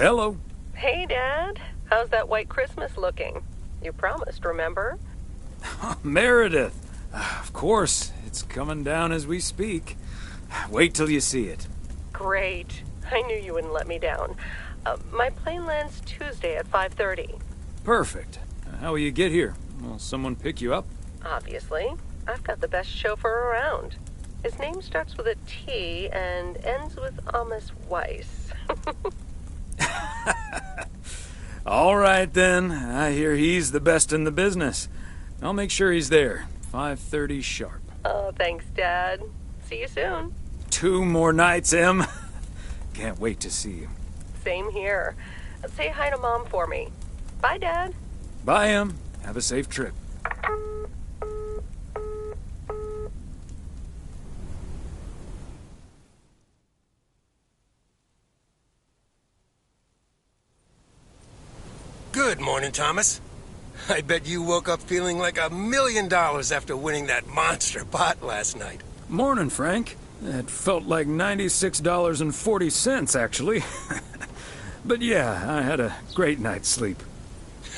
Hello. Hey, Dad. How's that white Christmas looking? You promised, remember? Meredith. Of course, it's coming down as we speak. Wait till you see it. Great. I knew you wouldn't let me down. My plane lands Tuesday at 5:30. Perfect. How will you get here? Will someone pick you up? Obviously. I've got the best chauffeur around. His name starts with a T and ends with Amos Weiss. All right, then. I hear he's the best in the business. I'll make sure he's there. 5:30 sharp. Oh, thanks, Dad. See you soon. 2 more nights, Em. Can't wait to see you. Same here. Say hi to Mom for me. Bye, Dad. Bye, Em. Have a safe trip. Good morning, Thomas. I bet you woke up feeling like $1 million after winning that monster pot last night. Morning, Frank. It felt like $96.40, actually. But yeah, I had a great night's sleep.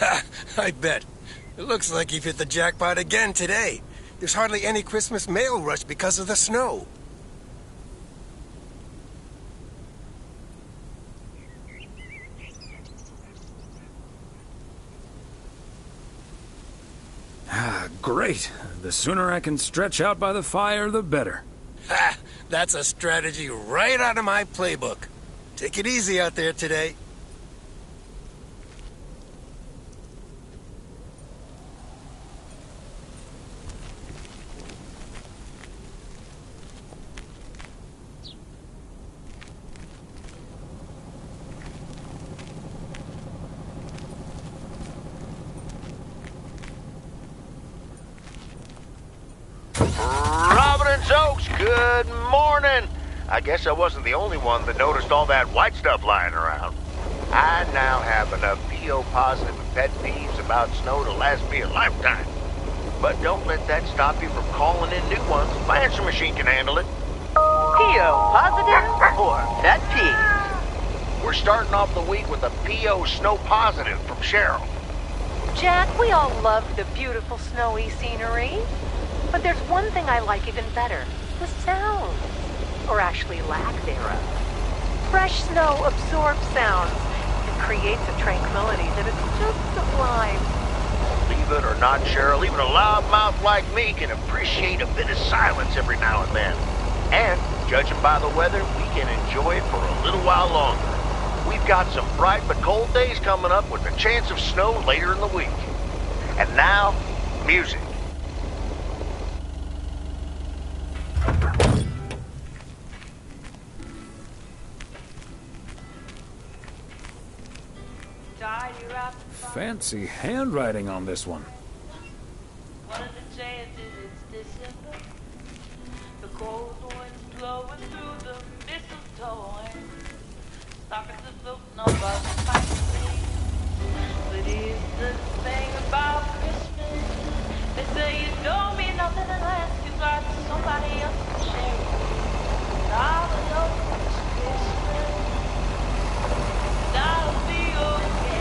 Ha! I bet. It looks like you've hit the jackpot again today. There's hardly any Christmas mail rush because of the snow. Great. The sooner I can stretch out by the fire, the better. Ha! That's a strategy right out of my playbook. Take it easy out there today. Providence Oaks, good morning. I guess I wasn't the only one that noticed all that white stuff lying around. I now have enough PO positive and pet peeves about snow to last me a lifetime. But don't let that stop you from calling in new ones. My answer machine can handle it. PO positive or pet peeve? We're starting off the week with a PO snow positive from Cheryl. Jack, we all love the beautiful snowy scenery. But there's one thing I like even better. The sound. Or actually lack thereof. Fresh snow absorbs sounds and creates a tranquility that is just sublime. Believe it or not, Cheryl, even a loudmouth like me can appreciate a bit of silence every now and then. And, judging by the weather, we can enjoy it for a little while longer. We've got some bright but cold days coming up with a chance of snow later in the week. And now, music. Fancy handwriting on this one. One of the chances it's December. The cold winds blowing through the mistletoe. Stockings are floating on by the fireplace. But here's the thing about Christmas. They say it don't mean nothing unless you got somebody else to share it with. And I know it's Christmas. And I'll be okay.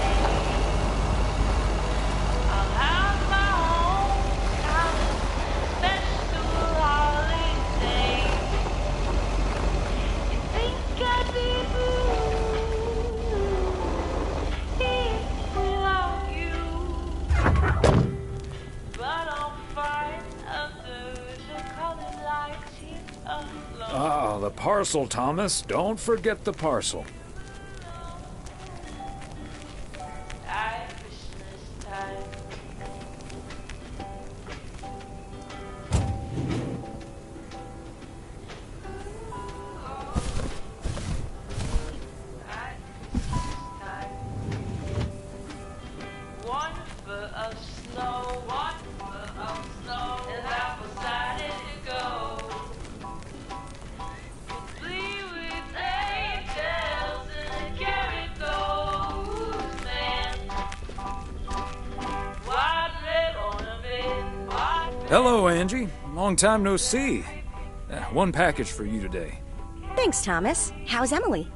Ah, the parcel, Thomas. Don't forget the parcel. Hello, Angie. Long time no see. One package for you today. Thanks, Thomas. How's Emily?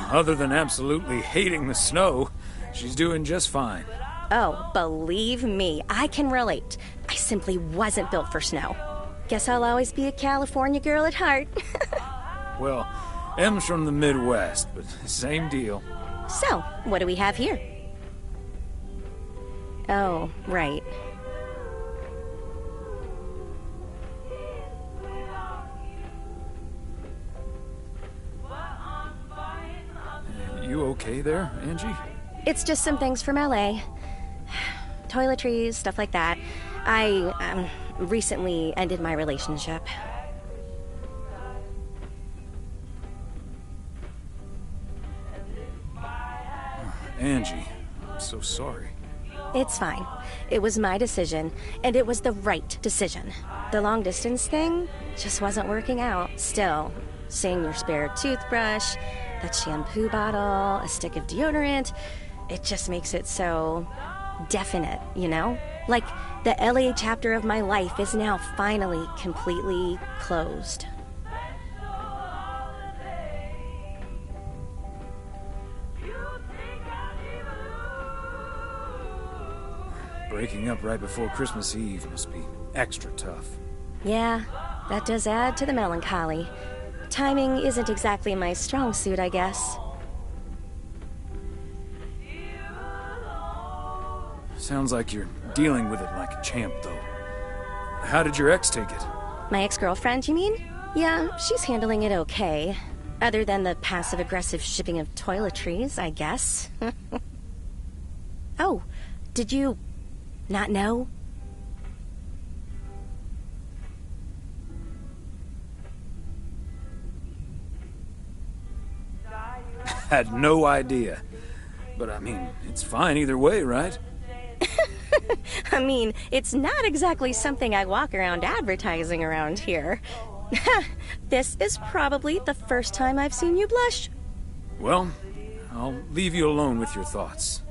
other than absolutely hating the snow, she's doing just fine. Oh, believe me, I can relate. I simply wasn't built for snow. Guess I'll always be a California girl at heart. Well, M's from the Midwest, but same deal. So, what do we have here? Oh, right. You okay there, Angie? It's just some things from LA. Toiletries, stuff like that. I recently ended my relationship. Angie, I'm so sorry. It's fine. It was my decision, and it was the right decision. The long distance thing just wasn't working out. Still, seeing your spare toothbrush, that shampoo bottle, a stick of deodorant, it just makes it so definite, you know? Like the LA chapter of my life is now finally completely closed. Breaking up right before Christmas Eve must be extra tough. Yeah, that does add to the melancholy. Timing isn't exactly my strong suit, I guess. Sounds like you're dealing with it like a champ, though. How did your ex take it? My ex-girlfriend, you mean? Yeah, she's handling it okay. Other than the passive-aggressive shipping of toiletries, I guess. Oh, did you not know? Had no idea. But I mean, it's fine either way, right? I mean, it's not exactly something I walk around advertising around here. This is probably the first time I've seen you blush. Well, I'll leave you alone with your thoughts.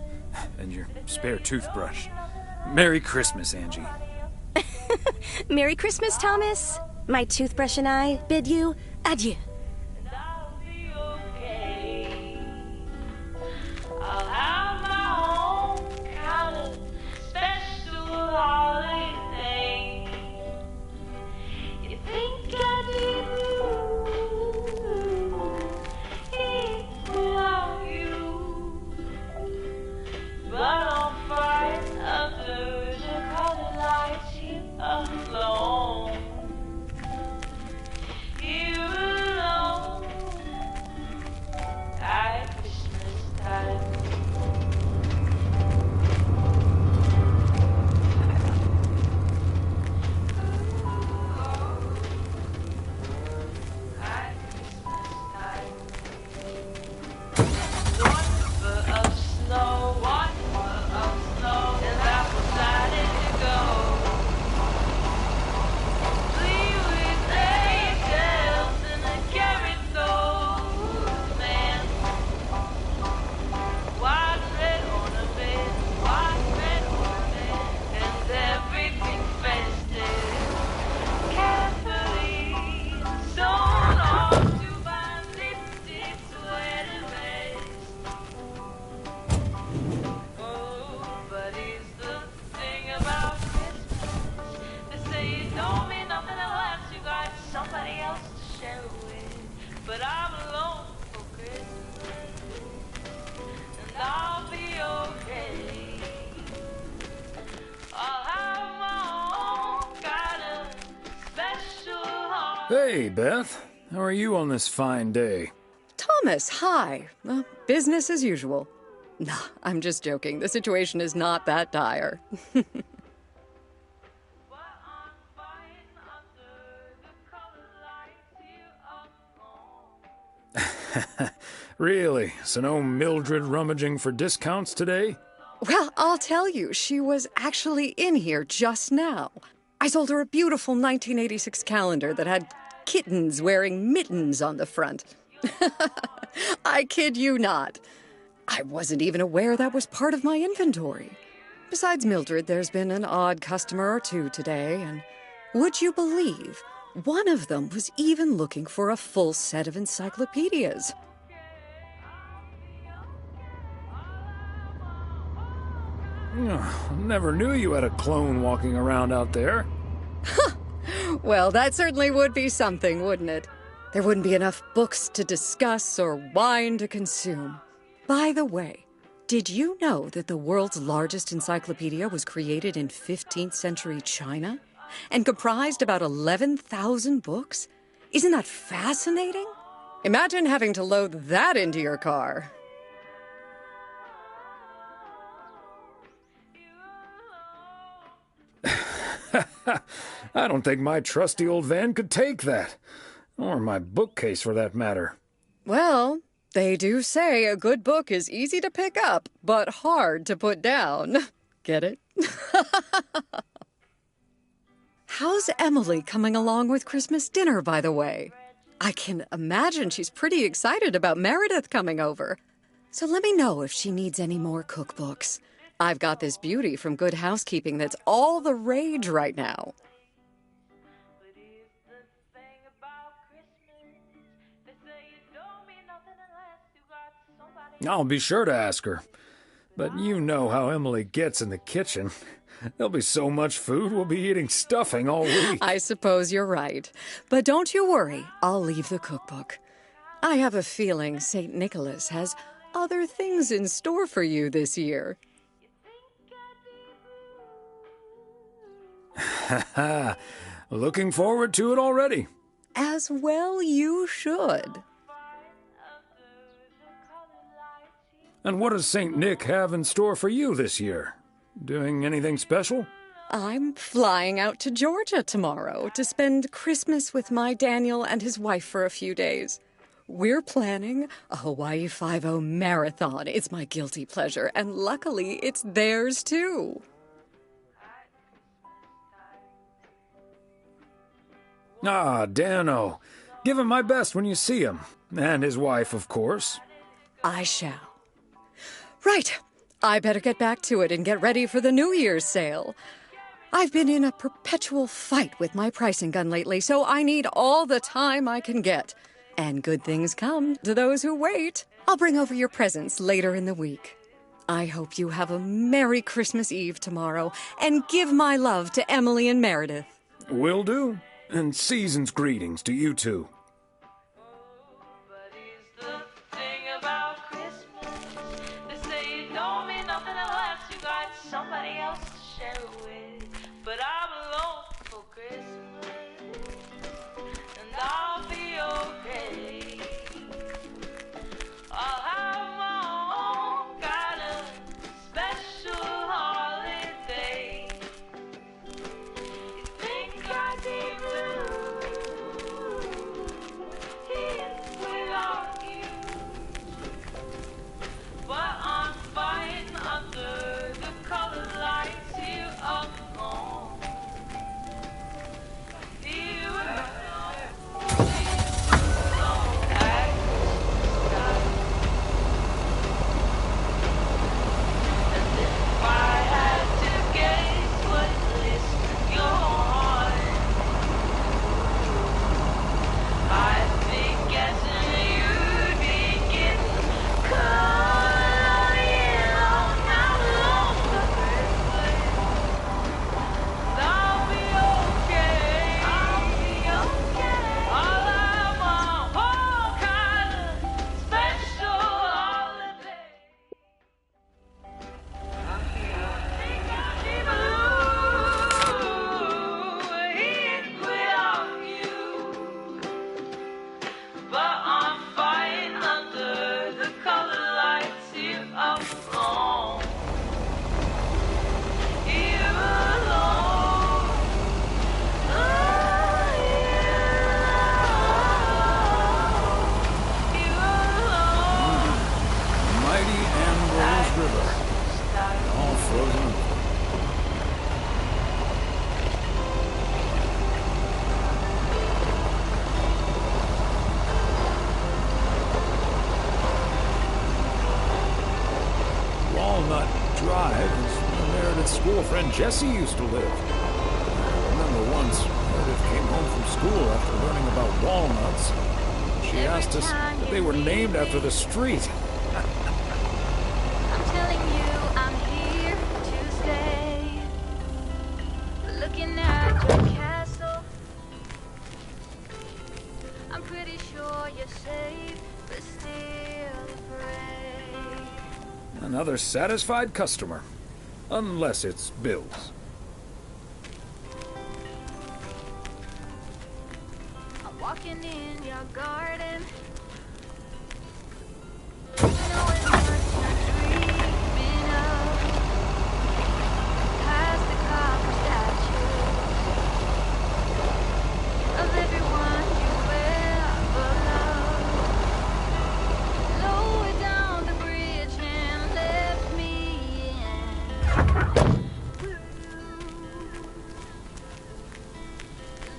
And your spare toothbrush. Merry Christmas, Angie. Merry Christmas, Thomas. My toothbrush and I bid you adieu. Hey, Beth. How are you on this fine day? Thomas, hi. Business as usual. Nah, I'm just joking. The situation is not that dire. Really? So no Mildred rummaging for discounts today? Well, I'll tell you, she was actually in here just now. I sold her a beautiful 1986 calendar that had kittens wearing mittens on the front. I kid you not. I wasn't even aware that was part of my inventory. Besides Mildred, there's been an odd customer or two today, and would you believe, one of them was even looking for a full set of encyclopedias. Never knew you had a clone walking around out there. Well, that certainly would be something, wouldn't it? There wouldn't be enough books to discuss or wine to consume. By the way, did you know that the world's largest encyclopedia was created in 15th century China and comprised about 11,000 books? Isn't that fascinating? Imagine having to load that into your car. I don't think my trusty old van could take that. Or my bookcase, for that matter. Well, they do say a good book is easy to pick up, but hard to put down. Get it? How's Emily coming along with Christmas dinner, by the way? I can imagine she's pretty excited about Meredith coming over. So let me know if she needs any more cookbooks. I've got this beauty from Good Housekeeping that's all the rage right now. I'll be sure to ask her. But you know how Emily gets in the kitchen. There'll be so much food, we'll be eating stuffing all week. I suppose you're right. But don't you worry, I'll leave the cookbook. I have a feeling St. Nicholas has other things in store for you this year. Looking forward to it already. As well you should. And what does St. Nick have in store for you this year? Doing anything special? I'm flying out to Georgia tomorrow to spend Christmas with my Daniel and his wife for a few days. We're planning a Hawaii Five-0 marathon. It's my guilty pleasure, and luckily it's theirs too. Ah, Dano. Give him my best when you see him. And his wife, of course. I shall. Right. I better get back to it and get ready for the New Year's sale. I've been in a perpetual fight with my pricing gun lately, so I need all the time I can get. And good things come to those who wait. I'll bring over your presents later in the week. I hope you have a Merry Christmas Eve tomorrow, and give my love to Emily and Meredith. Will do. And season's greetings to you two. Somebody else to share it with, but I'm alone for Christmas, and I'll be okay. I'll have my own kind of special holiday. You think I'd be blue here without you, but I'm fine under the color lights here up on. Here and if I had to guess what list you're on, I'd be guessing you'd be getting caught in on how long the Christmas. I'll be okay. I'll be okay. I'll have my whole kind of special holiday. Think I'd be blue here without you, but I'm fine under the color lights here up on. Here alone. Oh, here alone. Mighty Ambrose River. All frozen. Walnut Drive is where Meredith's school friend Jessie used to live. I remember once Meredith came home from school after learning about walnuts. She asked us if they were named after the street. I'm telling you, I'm here to looking at your castle. I'm pretty sure you're safe, but still afraid. Another satisfied customer. Unless it's Bill's. I'm walking in your garden. Knowing what you're dreaming of. Past the copper statues of everyone you ever loved. Lower down the bridge and let me in.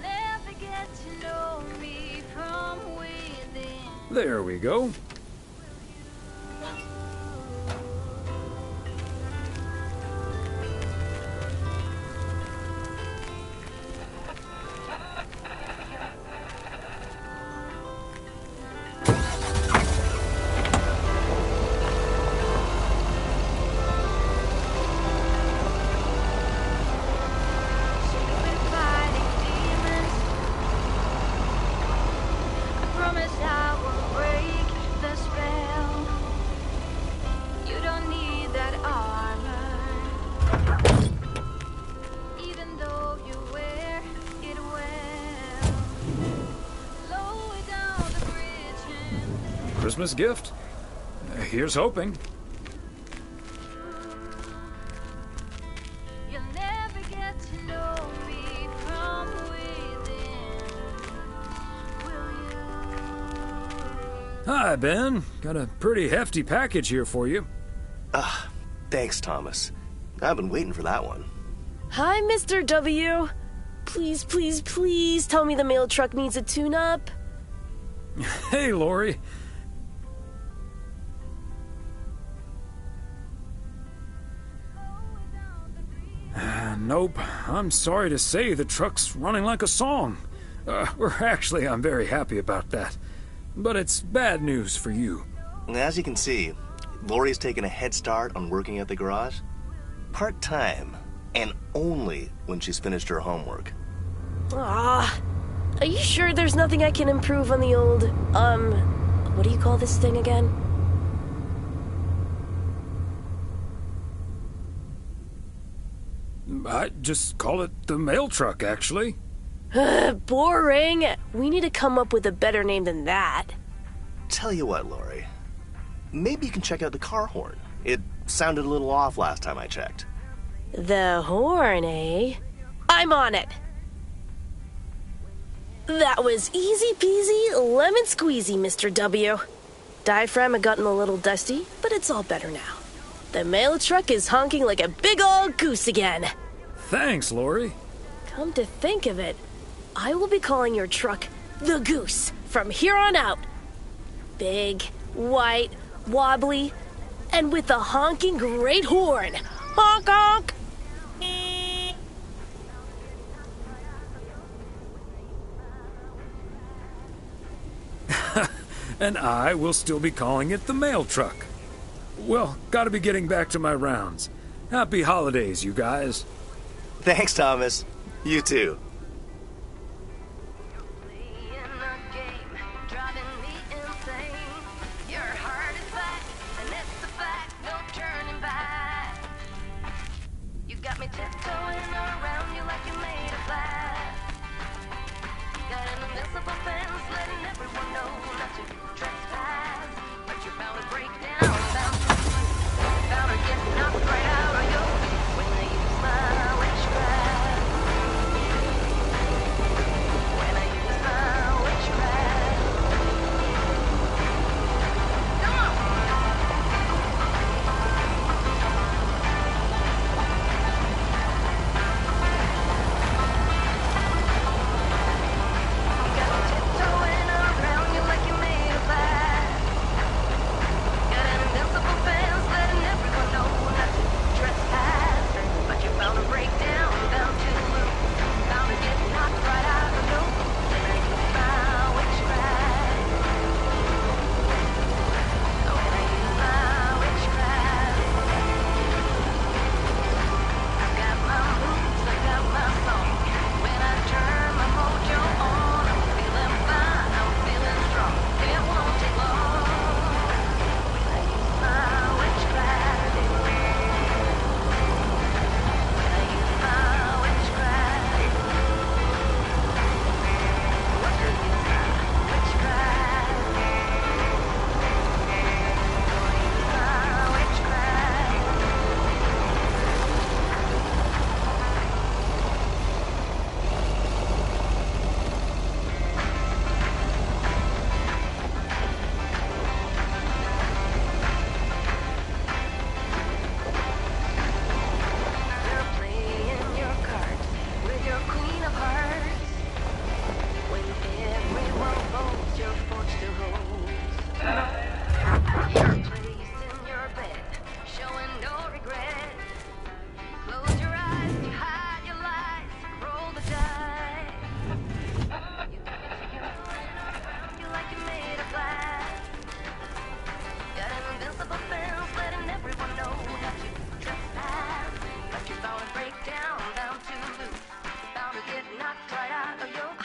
Never get to know me from within. There we go. Christmas gift? Here's hoping. You'll never get to know me from within. Will you? Hi, Ben. Got a pretty hefty package here for you. Thanks, Thomas. I've been waiting for that one. Hi, Mr. W. Please, please, please tell me the mail truck needs a tune-up. Hey, Lori. Nope. I'm sorry to say the truck's running like a song. Actually, I'm very happy about that. But it's bad news for you. As you can see, Lori's taken a head start on working at the garage. Part-time, and only when she's finished her homework. Are you sure there's nothing I can improve on the old, what do you call this thing again? I just call it the mail truck, actually. Boring. We need to come up with a better name than that. Tell you what, Lori. Maybe you can check out the car horn. It sounded a little off last time I checked. The horn, eh? I'm on it. That was easy peasy, lemon squeezy, Mr. W. Diaphragm had gotten a little dusty, but it's all better now. The mail truck is honking like a big old goose again. Thanks, Lori. Come to think of it, I will be calling your truck the Goose from here on out. Big, white, wobbly, and with a honking great horn. Honk honk! And I will still be calling it the mail truck. Well, gotta be getting back to my rounds. Happy holidays, you guys. Thanks, Thomas. You too.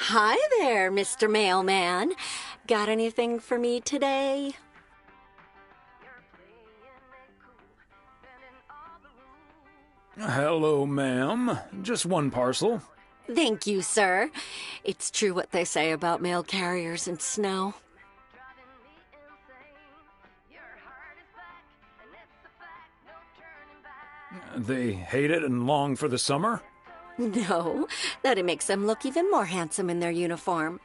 Hi there, Mr. Mailman. Got anything for me today? Hello, ma'am. Just one parcel. Thank you, sir. It's true what they say about mail carriers and snow. They hate it and long for the summer? No, that it makes them look even more handsome in their uniform.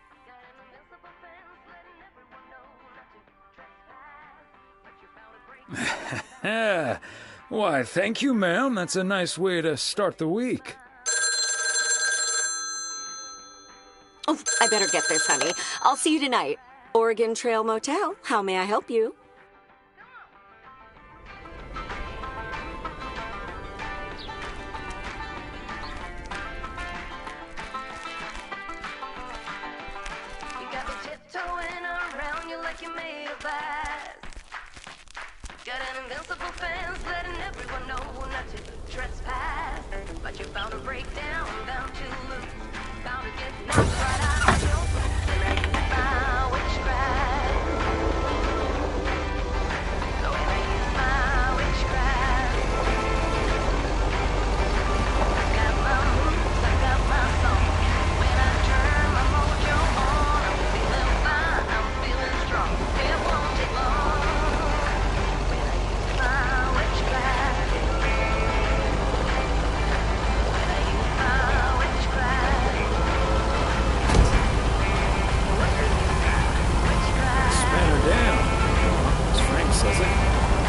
Why, thank you, ma'am. That's a nice way to start the week. Oh, I better get this, honey. I'll see you tonight. Oregon Trail Motel. How may I help you? You got me tiptoeing around you like you made of glass. Got an invincible fence letting everyone know not to trespass. But you found a breakdown, bound to lose, bound to get knocked right out of your boots. And I use my witchcraft. So when I use my witchcraft, I got my moves, I got my song. When I turn my mojo on, I'm feeling fine, I'm feeling strong. It won't take long. When I use my witchcraft, when I use my witchcraft, Span her down. As Frank says it.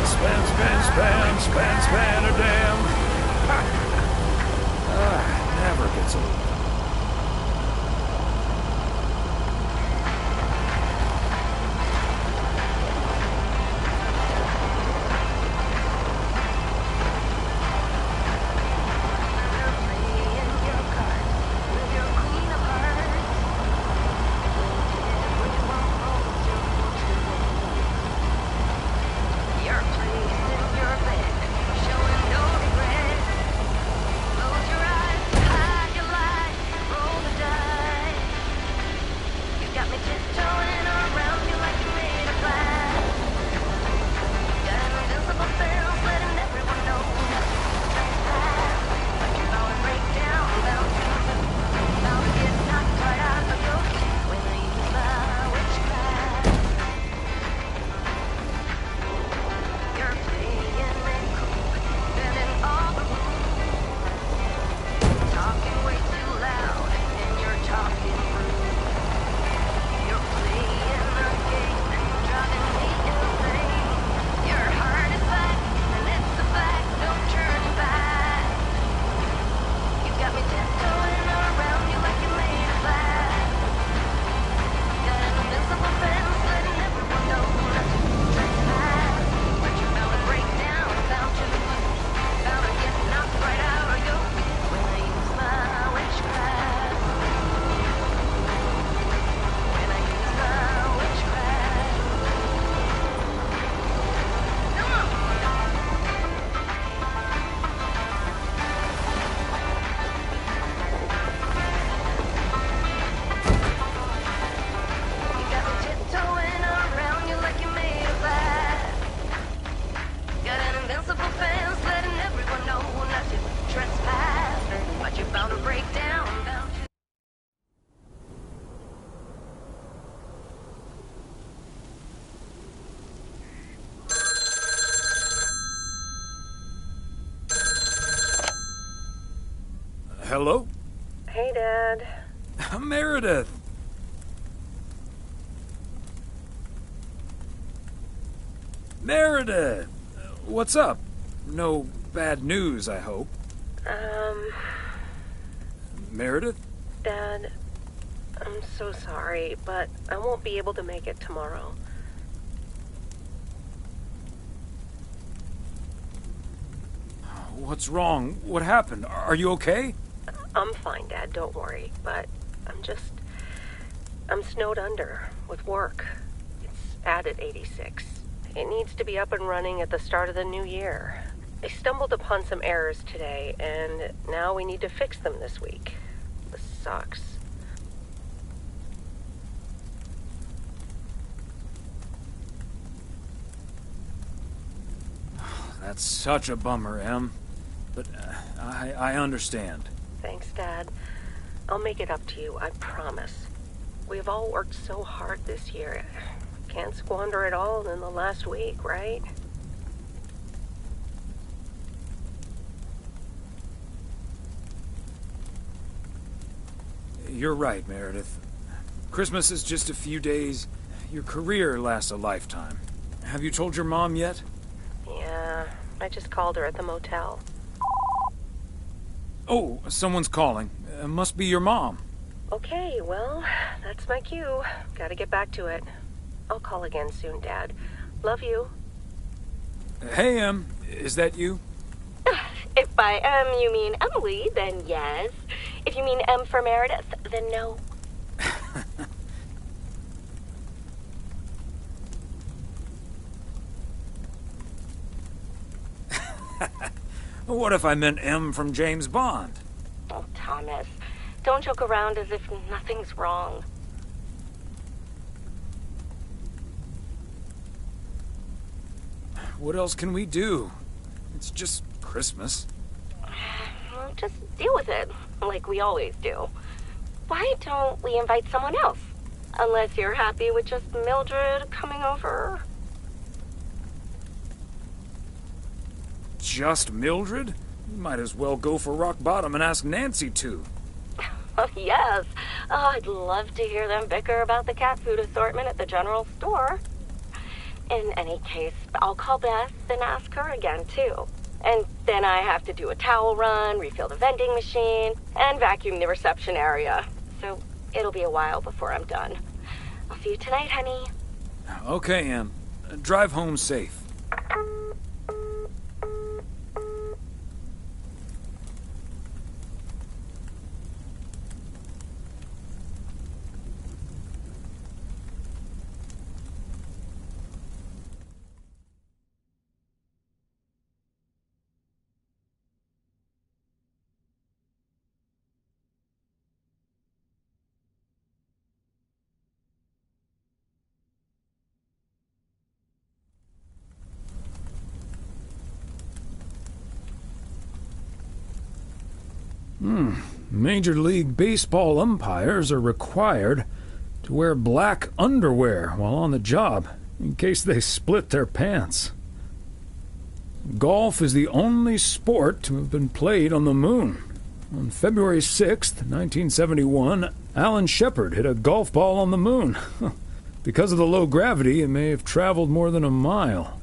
Span, span, span, span, span her down. Never gets old. you're placing your bet, showing no regret. Close your eyes, hide your light, roll the dice. You got me tiptoeing around you like you made of glass. Got an invincible fence letting everyone know not to trespass. But you're bound to break down, bound to get knocked right out of your feet when I use my witchcraft. You're playing it cool, bending all the rules. Talking way too loud, and you're talking rude. You're playing the game, driving me insane. Your heart is back, and it's a fact, no turning back. You got me tiptoeing around you like you made of glass. Got an invincible fence letting everyone know not to trespass. But you're bound to break down, bound to lose, bound to get knocked right out of your feet when I use my witchcraft. When I use my witchcraft. Come on! You got me tiptoeing around you like you made of glass. Got an invincible fence letting everyone know not to trespass. But you're bound to break down, bound to. Hello? Hey, Dad. Meredith. Meredith! What's up? No bad news, I hope. Meredith? Dad, I'm so sorry, but I won't be able to make it tomorrow. What's wrong? What happened? Are you okay? I'm fine, Dad, don't worry, but I'm snowed under with work. It's added 86. It needs to be up and running at the start of the new year. I stumbled upon some errors today, and now we need to fix them this week. This sucks. That's such a bummer, Em. But I understand. Thanks, Dad. I'll make it up to you, I promise. We've all worked so hard this year. Can't squander it all in the last week, right? You're right, Meredith. Christmas is just a few days. Your career lasts a lifetime. Have you told your mom yet? Yeah, I just called her at the motel. Oh, someone's calling. Must be your mom. Okay, well, that's my cue. Gotta get back to it. I'll call again soon, Dad. Love you. Hey, Em. Is that you? If by M you mean Emily, then yes. If you mean M for Meredith, then no. What if I meant M from James Bond? Oh, Thomas, don't joke around as if nothing's wrong. What else can we do? It's just Christmas. Well, just deal with it, like we always do. Why don't we invite someone else? Unless you're happy with just Mildred coming over. Just Mildred? You might as well go for rock bottom and ask Nancy to. Oh, yes. Oh, I'd love to hear them bicker about the cat food assortment at the general store. In any case, I'll call Beth and ask her again, too. And then I have to do a towel run, refill the vending machine, and vacuum the reception area. So it'll be a while before I'm done. I'll see you tonight, honey. Okay, Em. Drive home safe. Major League Baseball umpires are required to wear black underwear while on the job, in case they split their pants. Golf is the only sport to have been played on the moon. On February 6th, 1971, Alan Shepard hit a golf ball on the moon. Because of the low gravity, it may have traveled more than a mile.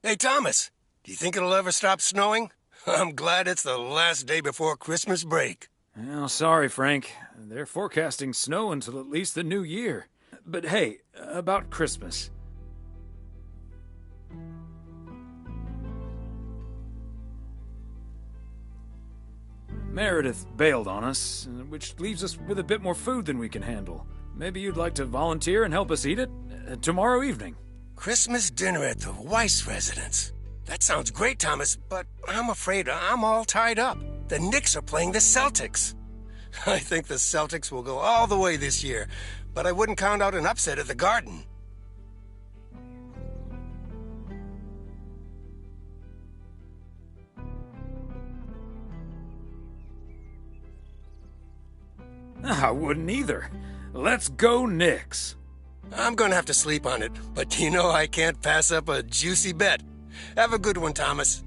Hey, Thomas, do you think it'll ever stop snowing? I'm glad it's the last day before Christmas break. Well, sorry, Frank. They're forecasting snow until at least the new year. But hey, about Christmas. Meredith bailed on us, which leaves us with a bit more food than we can handle. Maybe you'd like to volunteer and help us eat it tomorrow evening. Christmas dinner at the Weiss residence. That sounds great, Thomas, but I'm afraid I'm all tied up. The Knicks are playing the Celtics. I think the Celtics will go all the way this year, but I wouldn't count out an upset at the Garden. I wouldn't either. Let's go Knicks. I'm gonna have to sleep on it, but you know I can't pass up a juicy bet. Have a good one, Thomas.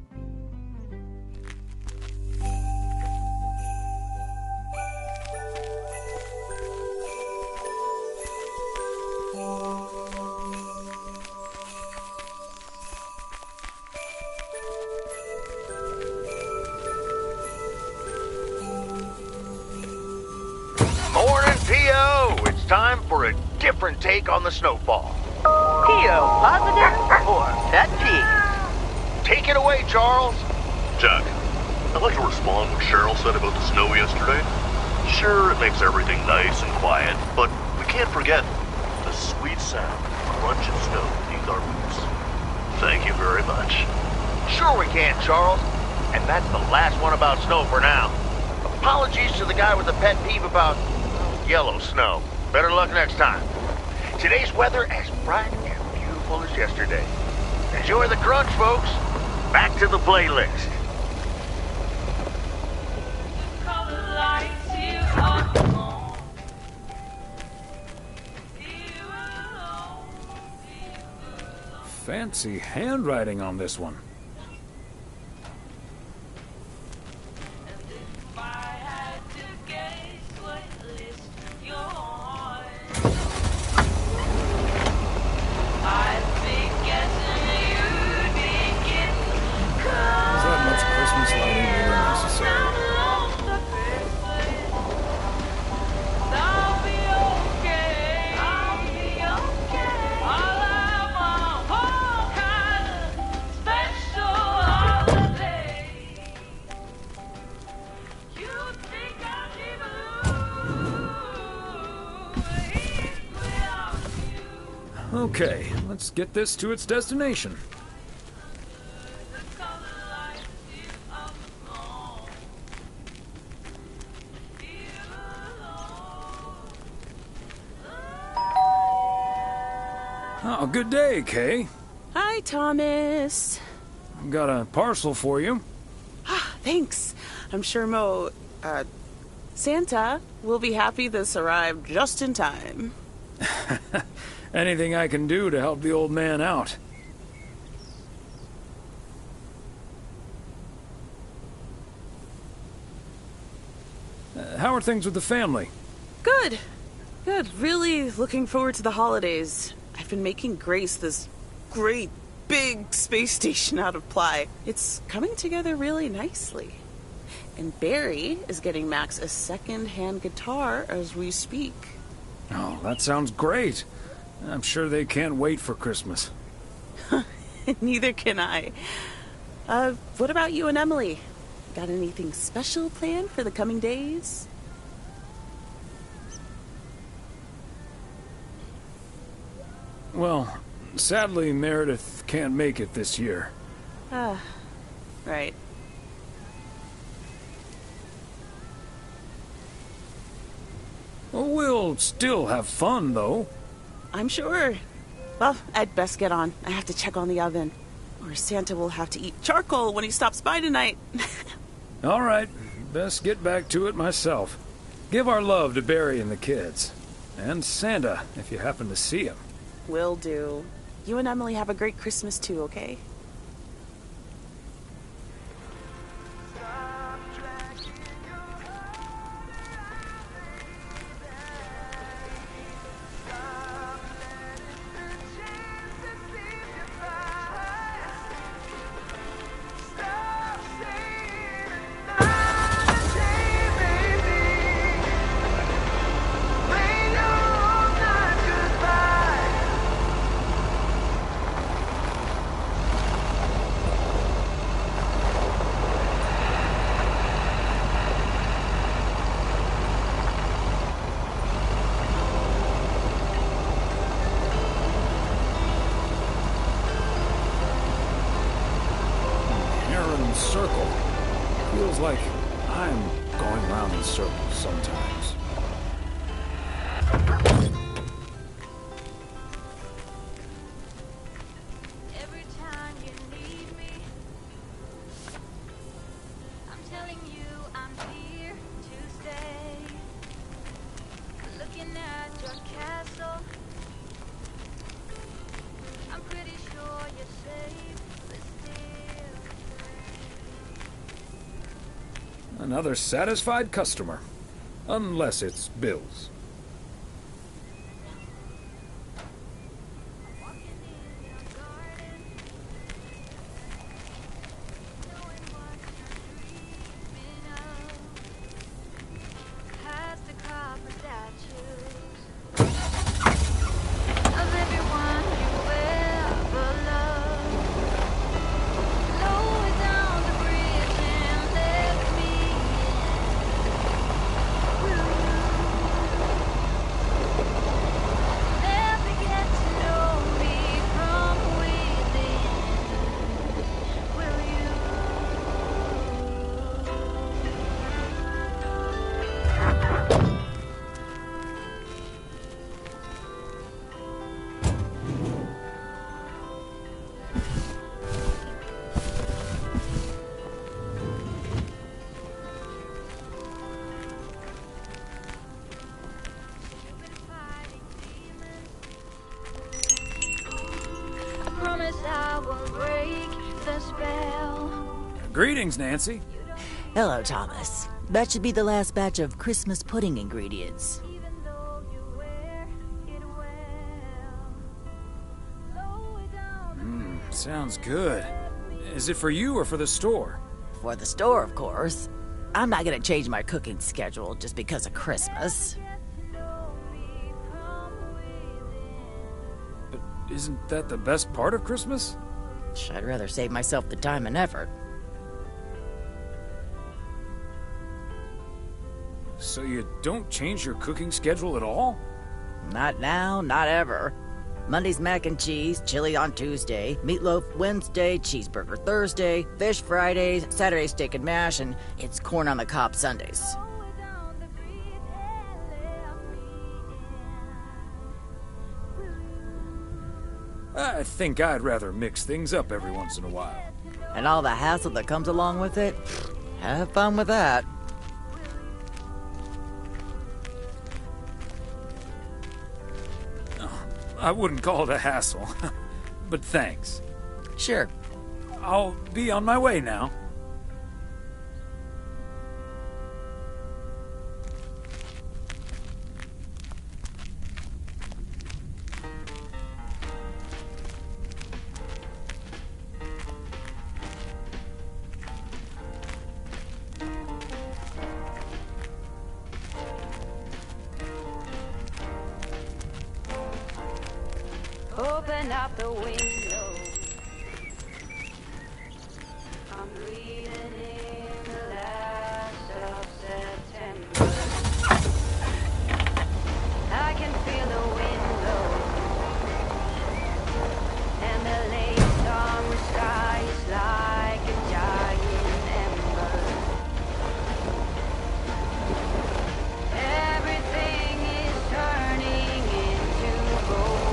Morning, P.O. It's time for a different take on the snowfall. Peter positive or pet peeve? Take it away, Charles. Jack, I'd like to respond to what Cheryl said about the snow yesterday. Sure, it makes everything nice and quiet, but we can't forget the sweet sound of crunch of snow beneath our boots. Thank you very much. Sure we can, Charles. And that's the last one about snow for now. Apologies to the guy with the pet peeve about yellow snow. Better luck next time. Today's weather as bright and beautiful as yesterday. Enjoy the crunch, folks. Back to the playlist. Fancy handwriting on this one. Is that much Christmas lighting really necessary? Okay, let's get this to its destination. Oh, good day, Kay. Hi, Thomas. Got a parcel for you. Thanks. I'm sure Santa will be happy this arrived just in time. Anything I can do to help the old man out. How are things with the family? Good. Good. Really looking forward to the holidays. I've been making Grace this great big space station out of ply. It's coming together really nicely. And Barry is getting Max a second-hand guitar as we speak. Oh, that sounds great. I'm sure they can't wait for Christmas. Neither can I. What about you and Emily? Got anything special planned for the coming days? Well, sadly, Meredith can't make it this year. Right. We'll still have fun, though. I'm sure. Well, I'd best get on. I have to check on the oven. Or Santa will have to eat charcoal when he stops by tonight. All right. Best get back to it myself. Give our love to Barry and the kids. And Santa, if you happen to see him. Will do. You and Emily have a great Christmas too, okay? Circle. Feels like I'm going round in circles sometimes. Every time you need me, I'm telling you I'm here to stay. Looking at your castle, I'm pretty sure you're safe, but still. Another satisfied customer. Unless it's Bill's. Of everyone you Greetings, Nancy. Hello, Thomas. That should be the last batch of Christmas pudding ingredients. Sounds good. Is it for you or for the store? For the store, of course. I'm not gonna change my cooking schedule just because of Christmas. But isn't that the best part of Christmas? I'd rather save myself the time and effort. So you don't change your cooking schedule at all? Not now, not ever. Monday's mac and cheese, chili on Tuesday, meatloaf Wednesday, cheeseburger Thursday, fish Fridays, Saturday steak and mash, and it's corn on the cob Sundays. I think I'd rather mix things up every once in a while. And all the hassle that comes along with it? Have fun with that. I wouldn't call it a hassle, but thanks. Sure. I'll be on my way now. Open up the window. I'm breathing in the last of September. I can feel the wind blow, and the late summer sky is like a giant ember. Everything is turning into gold.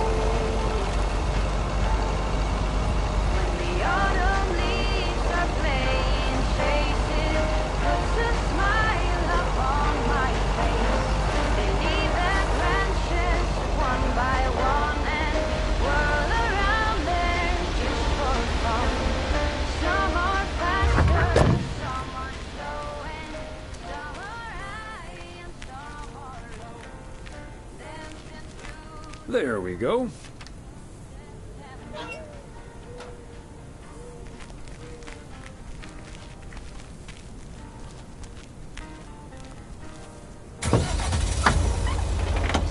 Autumn leaves are playing chases, puts a smile upon my face. They leave their branches one by one and whirl around there just for fun. Some are faster, some are slow, and some are high and some are low. Dancing through. There we go.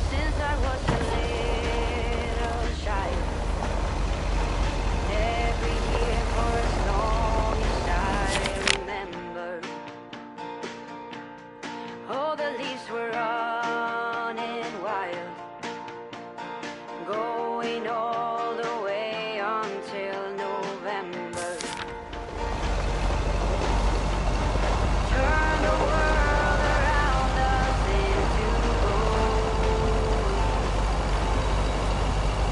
Since I was a little child, every year for as long as I remember, all the leaves were running wild, going all the way until November. Turn the world around us into gold.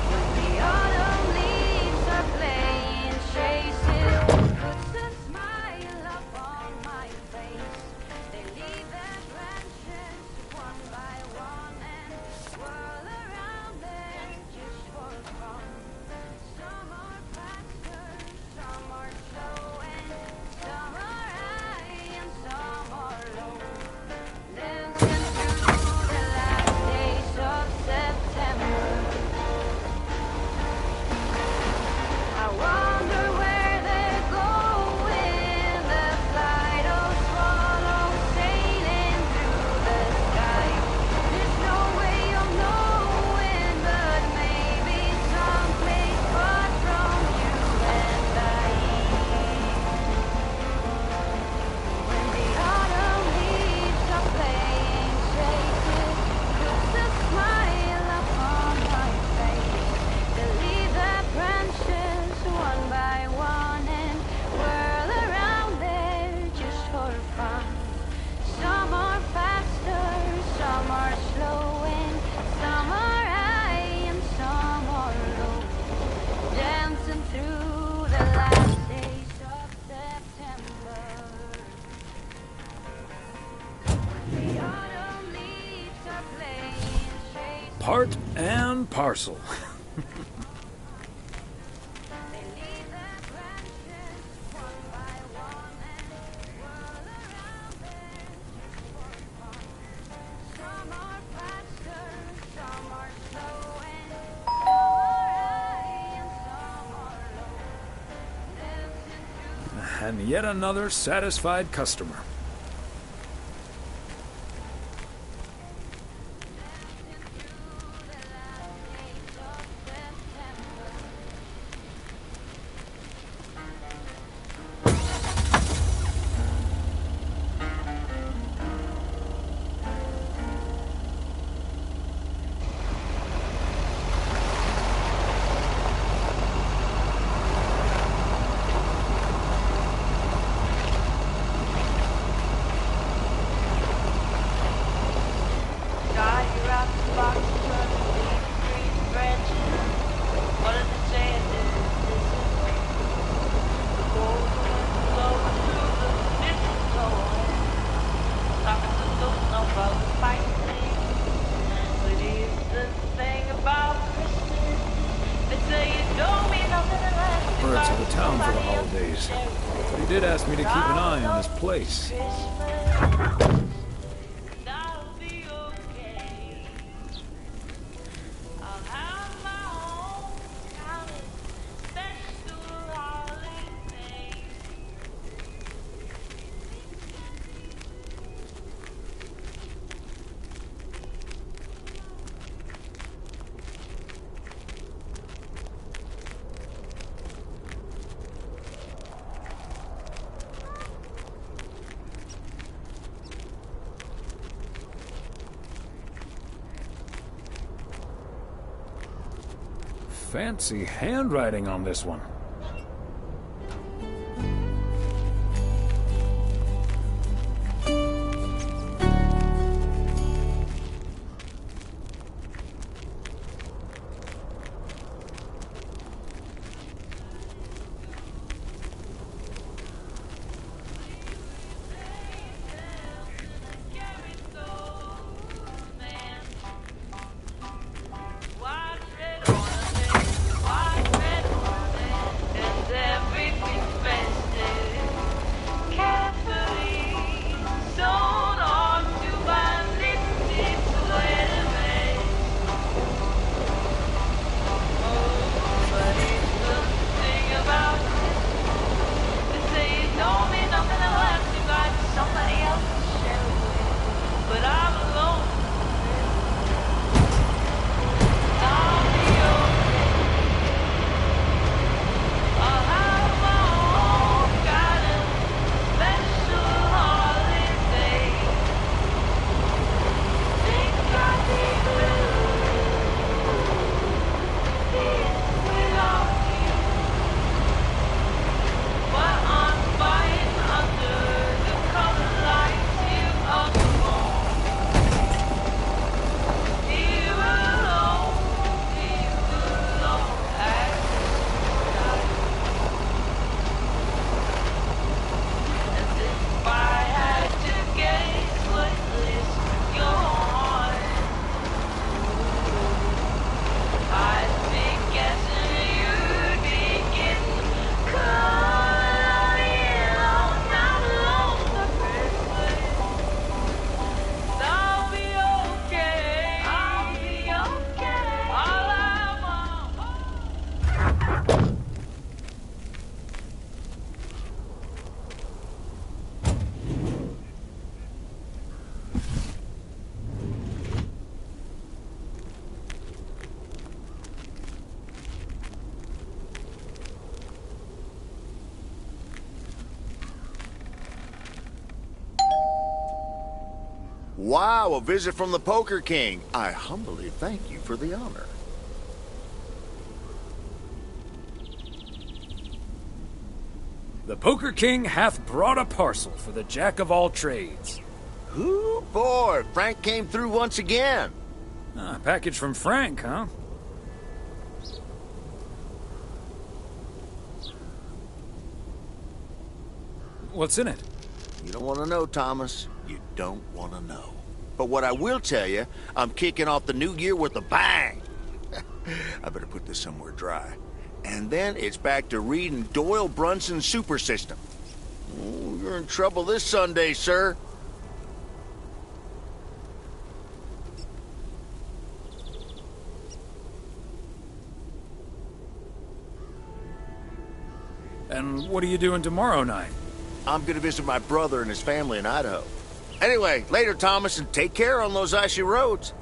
When the autumn leaves are playing chases, puts a smile upon my face. They leave their branches one by one and whirl around there just for fun. Some are faster, some are slow, and some are high and some are low. Dancing through the last days of September. I wonder where they're going. The flight of swallows sailing through the sky. There's no way of knowing, but maybe someplace far from you and I. When the autumn leaves are playing chases, puts a smile upon my face. They leave their branches one by one and whirl around there just for fun. Some are faster, some are slow, and some are high and some are low. Dancing through the last days of September. The autumn leaves are playing chases. Part and parcel. They leave their branches one by one and And yet another satisfied customer. Bert's out of town for the holidays, but he did ask me to keep an eye on his place. Fancy handwriting on this one. Wow, a visit from the Poker King. I humbly thank you for the honor. The Poker King hath brought a parcel for the Jack of all trades. Ooh, boy, Frank came through once again. Ah, package from Frank, huh? What's in it? You don't want to know, Thomas. You don't want to know. But what I will tell you, I'm kicking off the new year with a bang. I better put this somewhere dry. And then it's back to reading Doyle Brunson's Super System. Oh, you're in trouble this Sunday, sir. And what are you doing tomorrow night? I'm gonna visit my brother and his family in Idaho. Anyway, later, Thomas, and take care on those icy roads.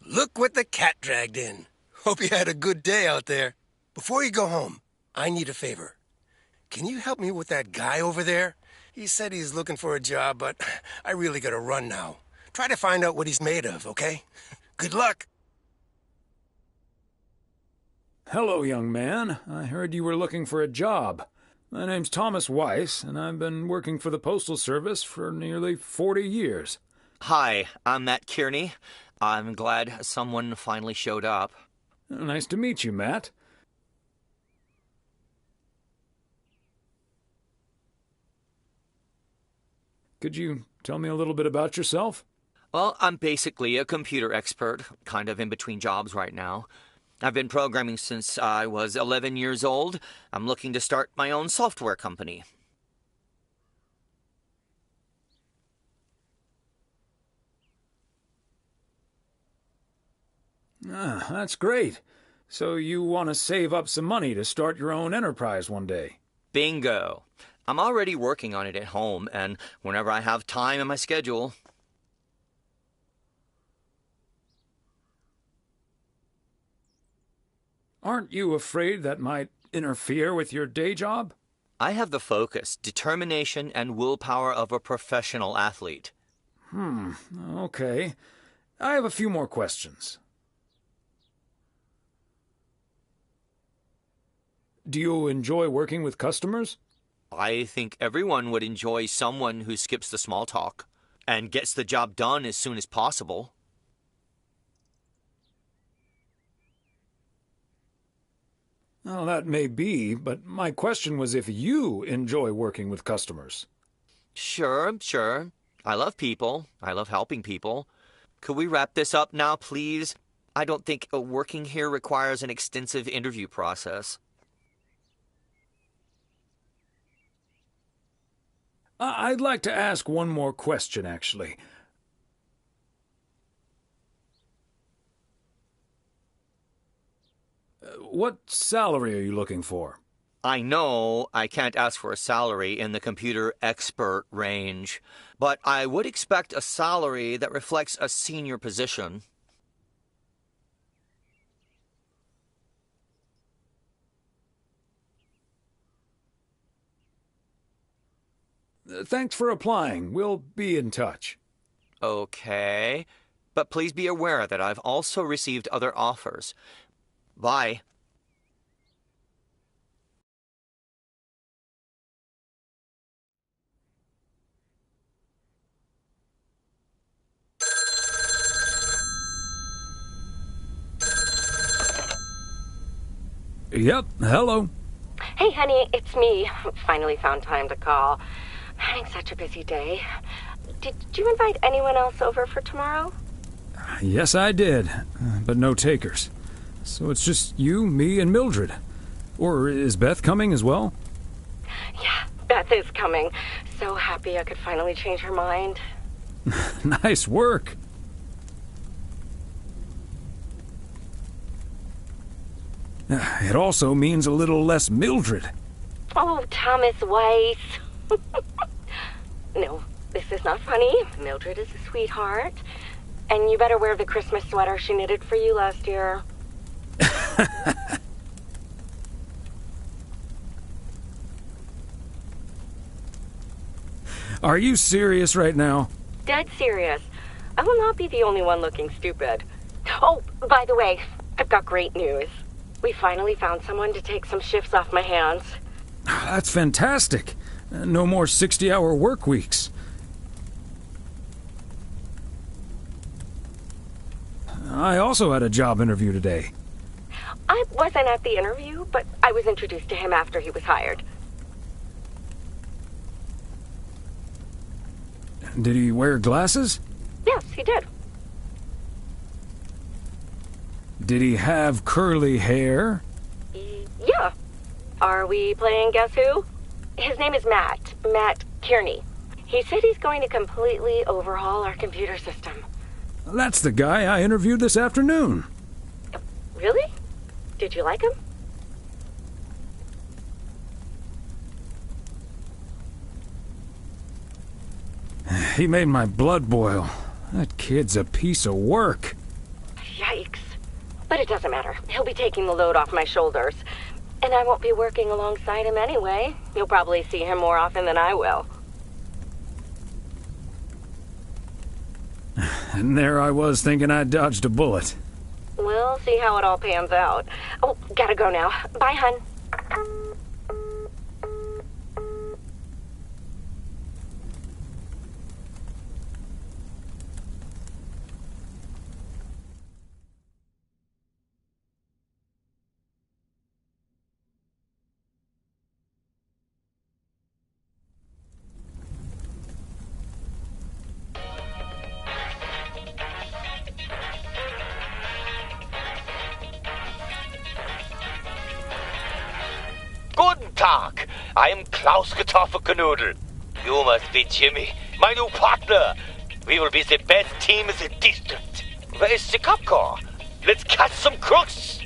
Look what the cat dragged in. Hope you had a good day out there. Before you go home, I need a favor. Can you help me with that guy over there? He said he's looking for a job, but I really gotta run now. Try to find out what he's made of, okay? Good luck. Hello, young man. I heard you were looking for a job. My name's Thomas Weiss, and I've been working for the Postal Service for nearly 40 years. Hi, I'm Matt Kearney. I'm glad someone finally showed up. Nice to meet you, Matt. Could you tell me a little bit about yourself? Well, I'm basically a computer expert, kind of in between jobs right now. I've been programming since I was 11 years old. I'm looking to start my own software company. Ah, that's great. So you want to save up some money to start your own enterprise one day? Bingo. I'm already working on it at home, and whenever I have time in my schedule. Aren't you afraid that might interfere with your day job? I have the focus, determination, and willpower of a professional athlete. Okay. I have a few more questions. Do you enjoy working with customers? I think everyone would enjoy someone who skips the small talk and gets the job done as soon as possible. Well, that may be, but my question was if you enjoy working with customers. Sure. I love people. I love helping people. Could we wrap this up now, please? I don't think working here requires an extensive interview process. I'd like to ask one more question, actually. What salary are you looking for? I know I can't ask for a salary in the computer expert range, but I would expect a salary that reflects a senior position. Thanks for applying. We'll be in touch. Okay. But please be aware that I've also received other offers. Bye. Yep, hello. Hey, honey, it's me. Finally found time to call. Having such a busy day. Did you invite anyone else over for tomorrow? Yes, I did, but no takers. So it's just you, me, and Mildred. Or is Beth coming as well? Yeah, Beth is coming. So happy I could finally change her mind. Nice work. It also means a little less Mildred. Oh, Thomas Weiss. No, this is not funny. Mildred is a sweetheart. And you better wear the Christmas sweater she knitted for you last year. Are you serious right now? Dead serious. I will not be the only one looking stupid. Oh, by the way, I've got great news. We finally found someone to take some shifts off my hands. That's fantastic. No more 60-hour work weeks. I also had a job interview today. I wasn't at the interview, but I was introduced to him after he was hired. Did he wear glasses? Yes, he did. Did he have curly hair? Yeah. Are we playing Guess Who? His name is Matt. Matt Kearney. He said he's going to completely overhaul our computer system. That's the guy I interviewed this afternoon. Really? Did you like him? He made my blood boil. That kid's a piece of work. Yikes. But it doesn't matter. He'll be taking the load off my shoulders. And I won't be working alongside him anyway. You'll probably see him more often than I will. And there I was thinking I dodged a bullet. We'll see how it all pans out. Oh, gotta go now. Bye, hun. Guten Tag. I am Klaus Kartoffelkanoodle. You must be Jimmy, my new partner. We will be the best team in the district. Where is the cop car? Let's catch some crooks.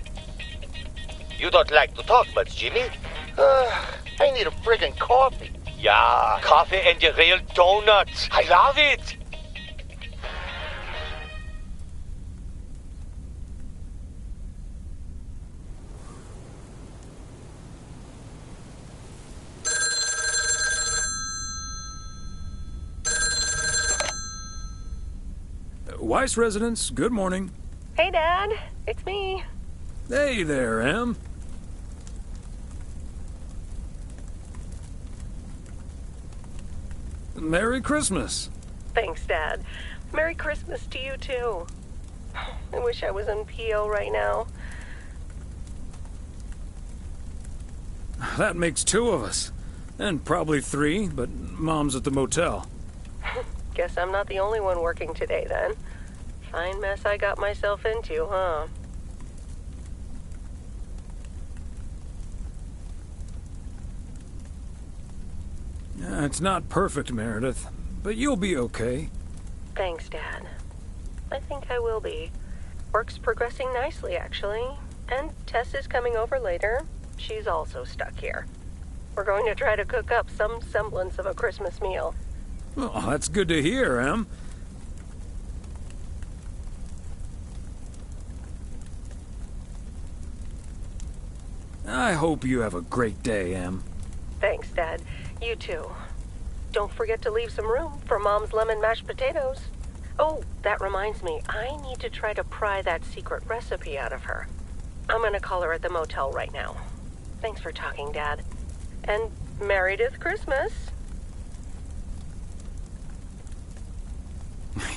You don't like to talk much, Jimmy? I need a friggin' coffee. Yeah, coffee and a real donut. I love it. Weiss residence, good morning. Hey, Dad. It's me. Hey there, Em. Merry Christmas. Thanks, Dad. Merry Christmas to you, too. I wish I was in PO right now. That makes two of us. And probably three, but Mom's at the motel. Guess I'm not the only one working today, then. Fine mess I got myself into, huh? It's not perfect, Meredith, but you'll be okay. Thanks, Dad. I think I will be. Work's progressing nicely, actually. And Tess is coming over later. She's also stuck here. We're going to try to cook up some semblance of a Christmas meal. Oh, that's good to hear, Em. I hope you have a great day, Em. Thanks, Dad. You too. Don't forget to leave some room for Mom's lemon mashed potatoes. Oh, that reminds me. I need to try to pry that secret recipe out of her. I'm gonna call her at the motel right now. Thanks for talking, Dad. And Meredith Christmas.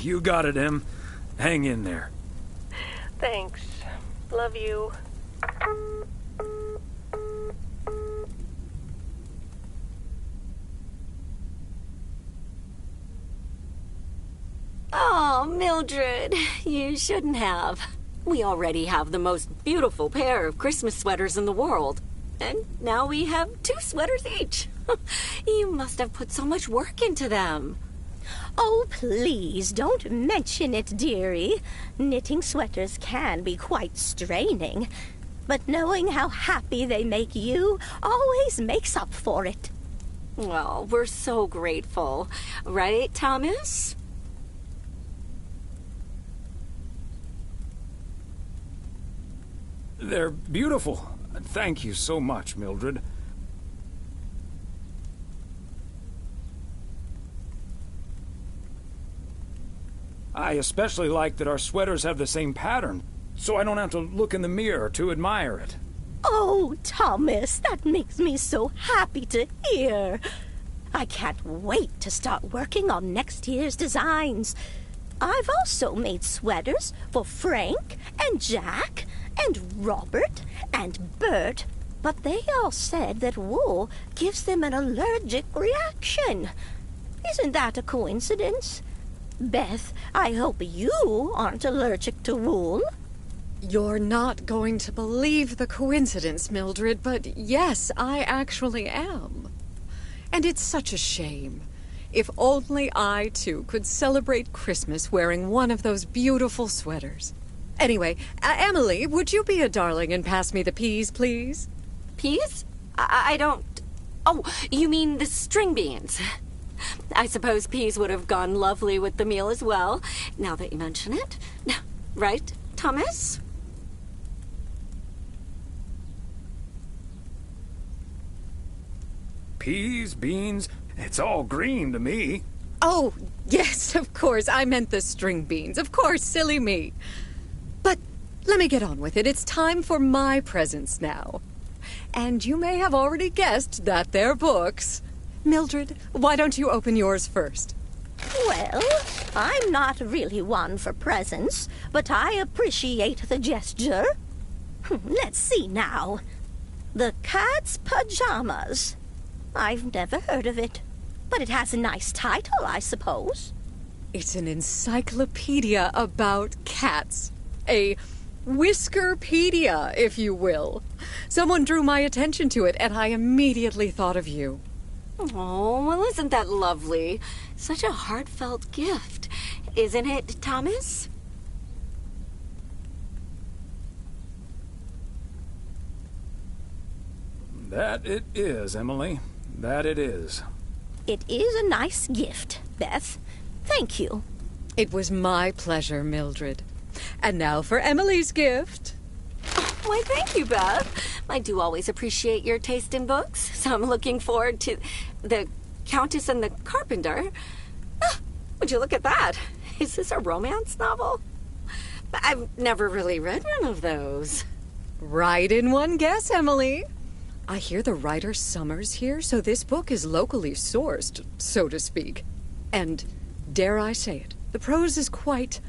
You got it, Em. Hang in there. Thanks. Love you. Oh, Mildred, you shouldn't have. We already have the most beautiful pair of Christmas sweaters in the world. And now we have 2 sweaters each. You must have put so much work into them. Oh, please, don't mention it, dearie. Knitting sweaters can be quite straining. But knowing how happy they make you always makes up for it. Well, we're so grateful. Right, Thomas? They're beautiful. Thank you so much, Mildred. I especially like that our sweaters have the same pattern, so I don't have to look in the mirror to admire it. Oh, Thomas, that makes me so happy to hear. I can't wait to start working on next year's designs. I've also made sweaters for Frank and Jack and Robert and Bert, but they all said that wool gives them an allergic reaction. Isn't that a coincidence? Beth, I hope you aren't allergic to wool. You're not going to believe the coincidence, Mildred, but yes, I actually am. And it's such a shame. If only I, too, could celebrate Christmas wearing one of those beautiful sweaters. Anyway, Emily, would you be a darling and pass me the peas, please? Peas? I don't... Oh, you mean the string beans. I suppose peas would have gone lovely with the meal as well, now that you mention it. Right, Thomas? Peas, beans, it's all green to me. Oh, yes, of course. I meant the string beans. Of course, silly me. But let me get on with it. It's time for my presents now. And you may have already guessed that they're books. Mildred, why don't you open yours first? Well, I'm not really one for presents, but I appreciate the gesture. Let's see now. The Cat's Pajamas. I've never heard of it, but it has a nice title, I suppose. It's an encyclopedia about cats. A Whiskerpedia, if you will. Someone drew my attention to it, and I immediately thought of you. Oh, well, isn't that lovely? Such a heartfelt gift. Isn't it, Thomas? That it is, Emily. That it is. It is a nice gift, Beth. Thank you. It was my pleasure, Mildred. And now for Emily's gift. Why, thank you, Beth. I do always appreciate your taste in books, so I'm looking forward to The Countess and the Carpenter. Would you look at that? Is this a romance novel? I've never really read one of those. Right in one guess, Emily. I hear the writer Summers here, so this book is locally sourced, so to speak. And, dare I say it, the prose is quite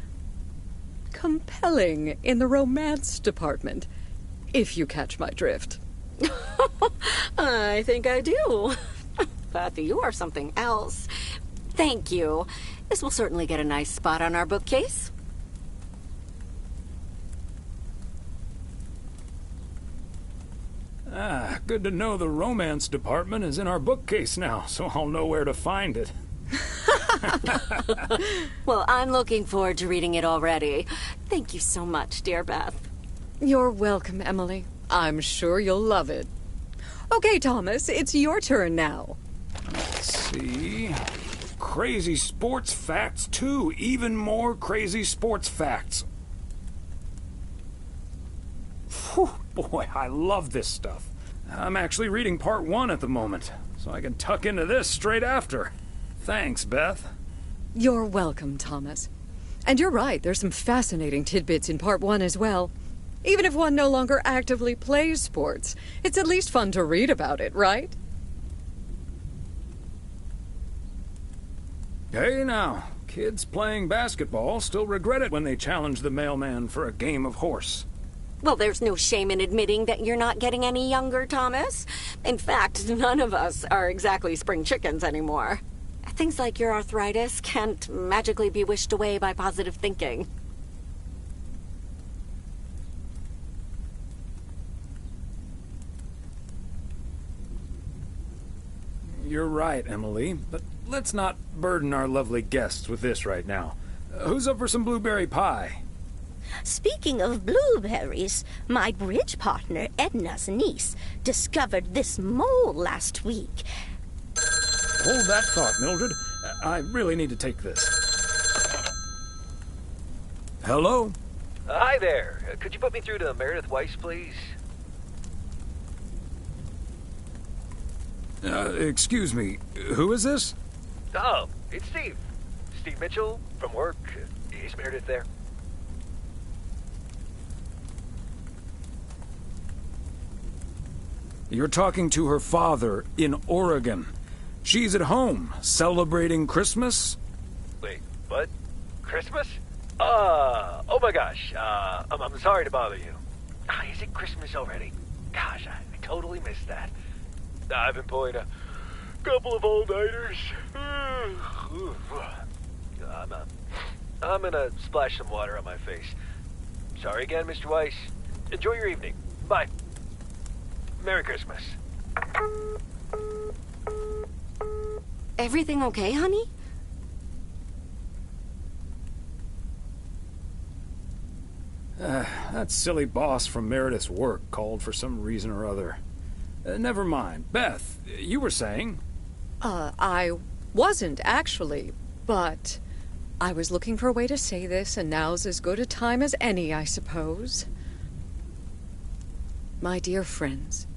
compelling in the romance department, if you catch my drift. I think I do. Beth, you are something else. Thank you. This will certainly get a nice spot on our bookcase. Ah, good to know the romance department is in our bookcase now, so I'll know where to find it. Well, I'm looking forward to reading it already. Thank you so much, dear Beth. You're welcome, Emily. I'm sure you'll love it. Okay, Thomas, it's your turn now. Let's see. Crazy sports facts 2. Even more crazy sports facts. Whew, boy, I love this stuff. I'm actually reading part 1 at the moment, so I can tuck into this straight after. Thanks, Beth. You're welcome, Thomas. And you're right, there's some fascinating tidbits in Part 1 as well. Even if one no longer actively plays sports, it's at least fun to read about it, right? Hey now, kids playing basketball still regret it when they challenge the mailman for a game of horse. Well, there's no shame in admitting that you're not getting any younger, Thomas. In fact, none of us are exactly spring chickens anymore. Things like your arthritis can't magically be wished away by positive thinking. You're right, Emily, but let's not burden our lovely guests with this right now. Who's up for some blueberry pie? Speaking of blueberries, my bridge partner, Edna's niece, discovered this mole last week. Hold that thought, Mildred. I really need to take this. Hello? Hi there. Could you put me through to Meredith Weiss, please? Excuse me, who is this? Oh, it's Steve. Steve Mitchell from work. Is Meredith there? You're talking to her father in Oregon. She's at home, celebrating Christmas? Wait, what? Christmas? Oh my gosh. I'm sorry to bother you. Is it Christmas already? Gosh, I totally missed that. I've been pulling a couple of all-nighters. I'm gonna splash some water on my face. Sorry again, Mr. Weiss. Enjoy your evening. Bye. Merry Christmas. Everything okay, honey? That silly boss from Meredith's work called for some reason or other. Never mind. Beth, you were saying? I wasn't, actually, but I was looking for a way to say this, and now's as good a time as any, I suppose. My dear friends,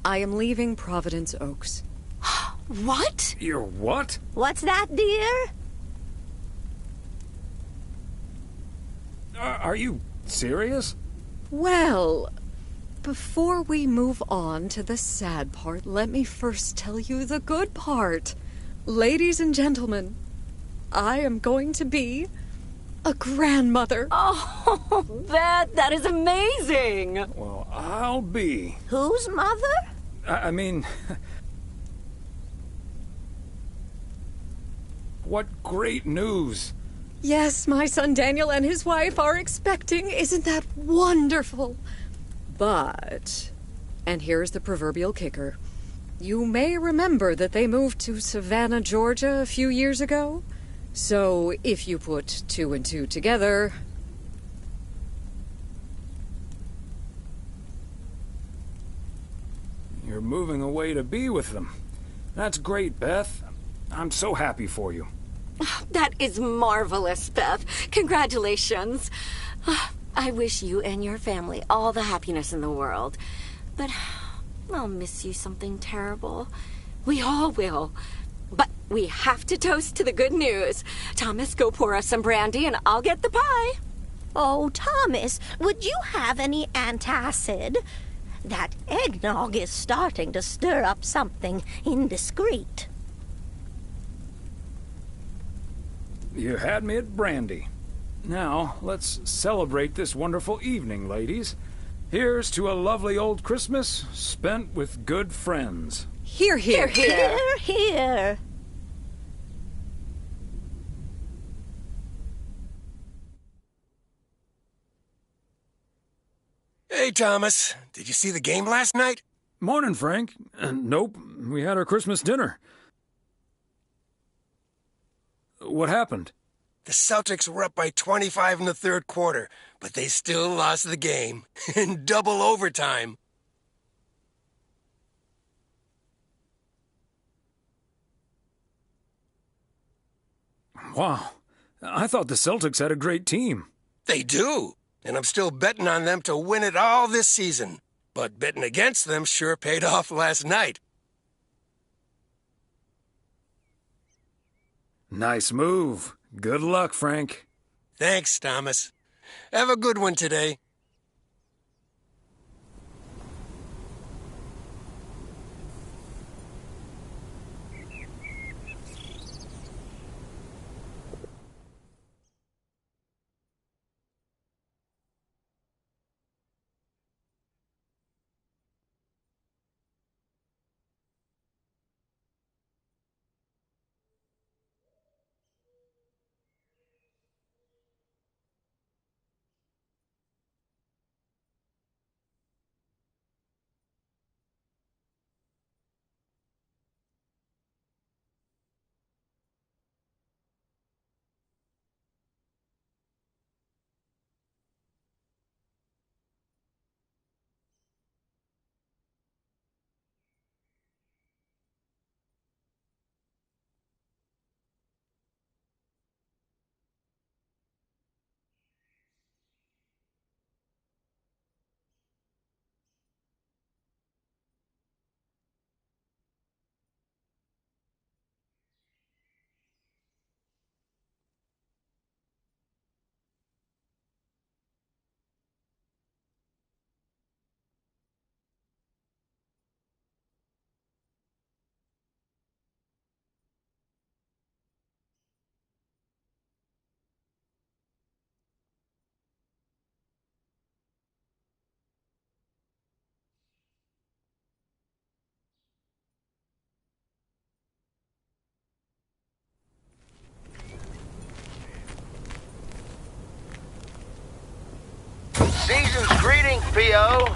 I am leaving Providence Oaks. What? You're what? What's that, dear? Are you serious? Well, before we move on to the sad part, let me first tell you the good part. Ladies and gentlemen, I am going to be a grandmother. Oh, Beth, that is amazing. Well, I'll be. Whose mother? I mean... What great news! Yes, my son Daniel and his wife are expecting. Isn't that wonderful? But, and here's the proverbial kicker, you may remember that they moved to Savannah, Georgia a few years ago. So if you put 2 and 2 together... You're moving away to be with them. That's great, Beth. I'm so happy for you. That is marvelous, Beth. Congratulations. I wish you and your family all the happiness in the world. But I'll miss you something terrible. We all will. But we have to toast to the good news. Thomas, go pour us some brandy and I'll get the pie. Oh, Thomas, would you have any antacid? That eggnog is starting to stir up something indiscreet. You had me at brandy. Now, let's celebrate this wonderful evening, ladies. Here's to a lovely old Christmas spent with good friends. Hear, hear. Hear, hear. Hey, Thomas. Did you see the game last night? Morning, Frank. Nope, we had our Christmas dinner. What happened? The Celtics were up by 25 in the third quarter, but they still lost the game in double overtime. Wow. I thought the Celtics had a great team. They do, and I'm still betting on them to win it all this season. But betting against them sure paid off last night. Nice move. Good luck, Frank. Thanks, Thomas. Have a good one today. Season's greetings, P.O.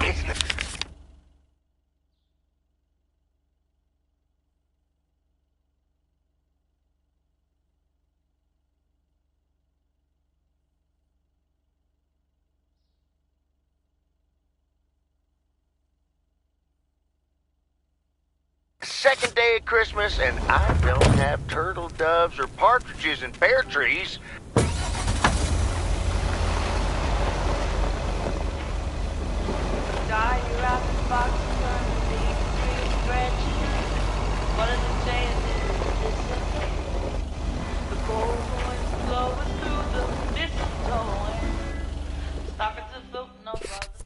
Second day of Christmas, and I don't have turtle doves or partridges in pear trees. Die your apple box and burn the big tree of bread. One of the chances is the cold winds blowing through the mistletoe and stockings are floating above the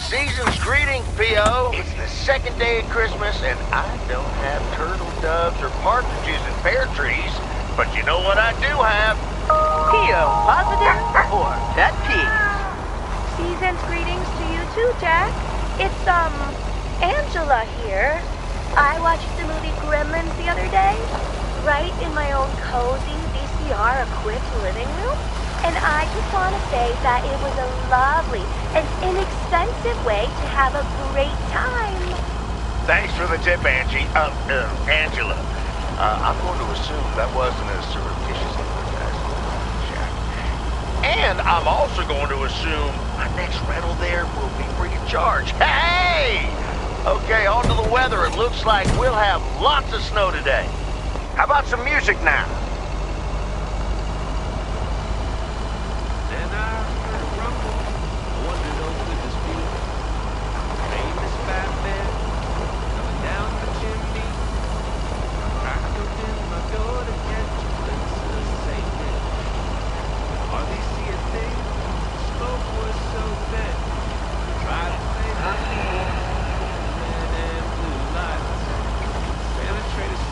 Season's greetings, P.O. It's the second day of Christmas, and I don't have turtle doves or partridges in pear trees. But you know what I do have? P.O. positive or pet peeve? Season's greetings to you too, Jack. It's, Angela here. I watched the movie Gremlins the other day, right in my own cozy VCR-equipped living room. And I just want to say that it was a lovely and inexpensive way to have a great time. Thanks for the tip, Angie. Angela. I'm going to assume that wasn't as surreptitious as Jack. And I'm also going to assume my next rental there will be free of charge. Hey! Okay, on to the weather. It looks like we'll have lots of snow today. How about some music now?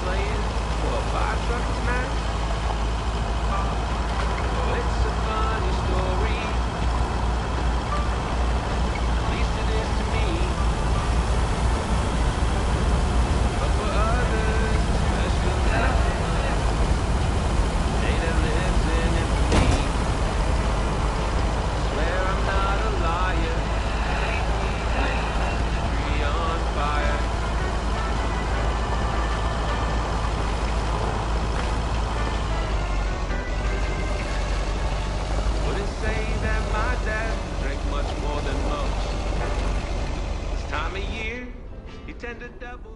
Slaying and a double.